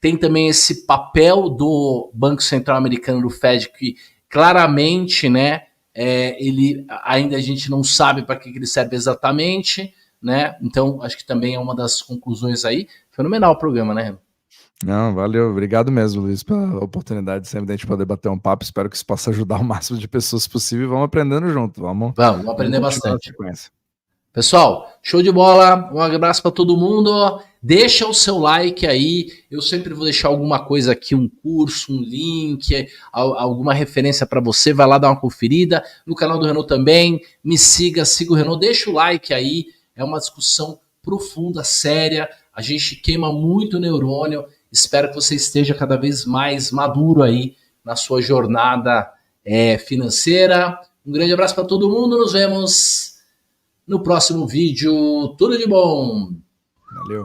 Tem também esse papel do Banco Central Americano, do Fed, que claramente, né, ele ainda a gente não sabe para que ele serve exatamente, né? Então acho que também é uma das conclusões aí. Fenomenal o programa, né? Não, valeu, obrigado mesmo, Luiz, pela oportunidade sempre de a gente poder bater um papo. Espero que isso possa ajudar o máximo de pessoas possível. Vamos aprendendo junto, vamos aprender bastante. Pessoal, show de bola, um abraço para todo mundo, deixa o seu like aí, eu sempre vou deixar alguma coisa aqui, um curso, um link, alguma referência para você, vai lá dar uma conferida, no canal do Renaud também, me siga o Renaud, deixa o like aí, é uma discussão profunda, séria, a gente queima muito neurônio, espero que você esteja cada vez mais maduro aí na sua jornada financeira, um grande abraço para todo mundo, nos vemos no próximo vídeo. Tudo de bom! Valeu!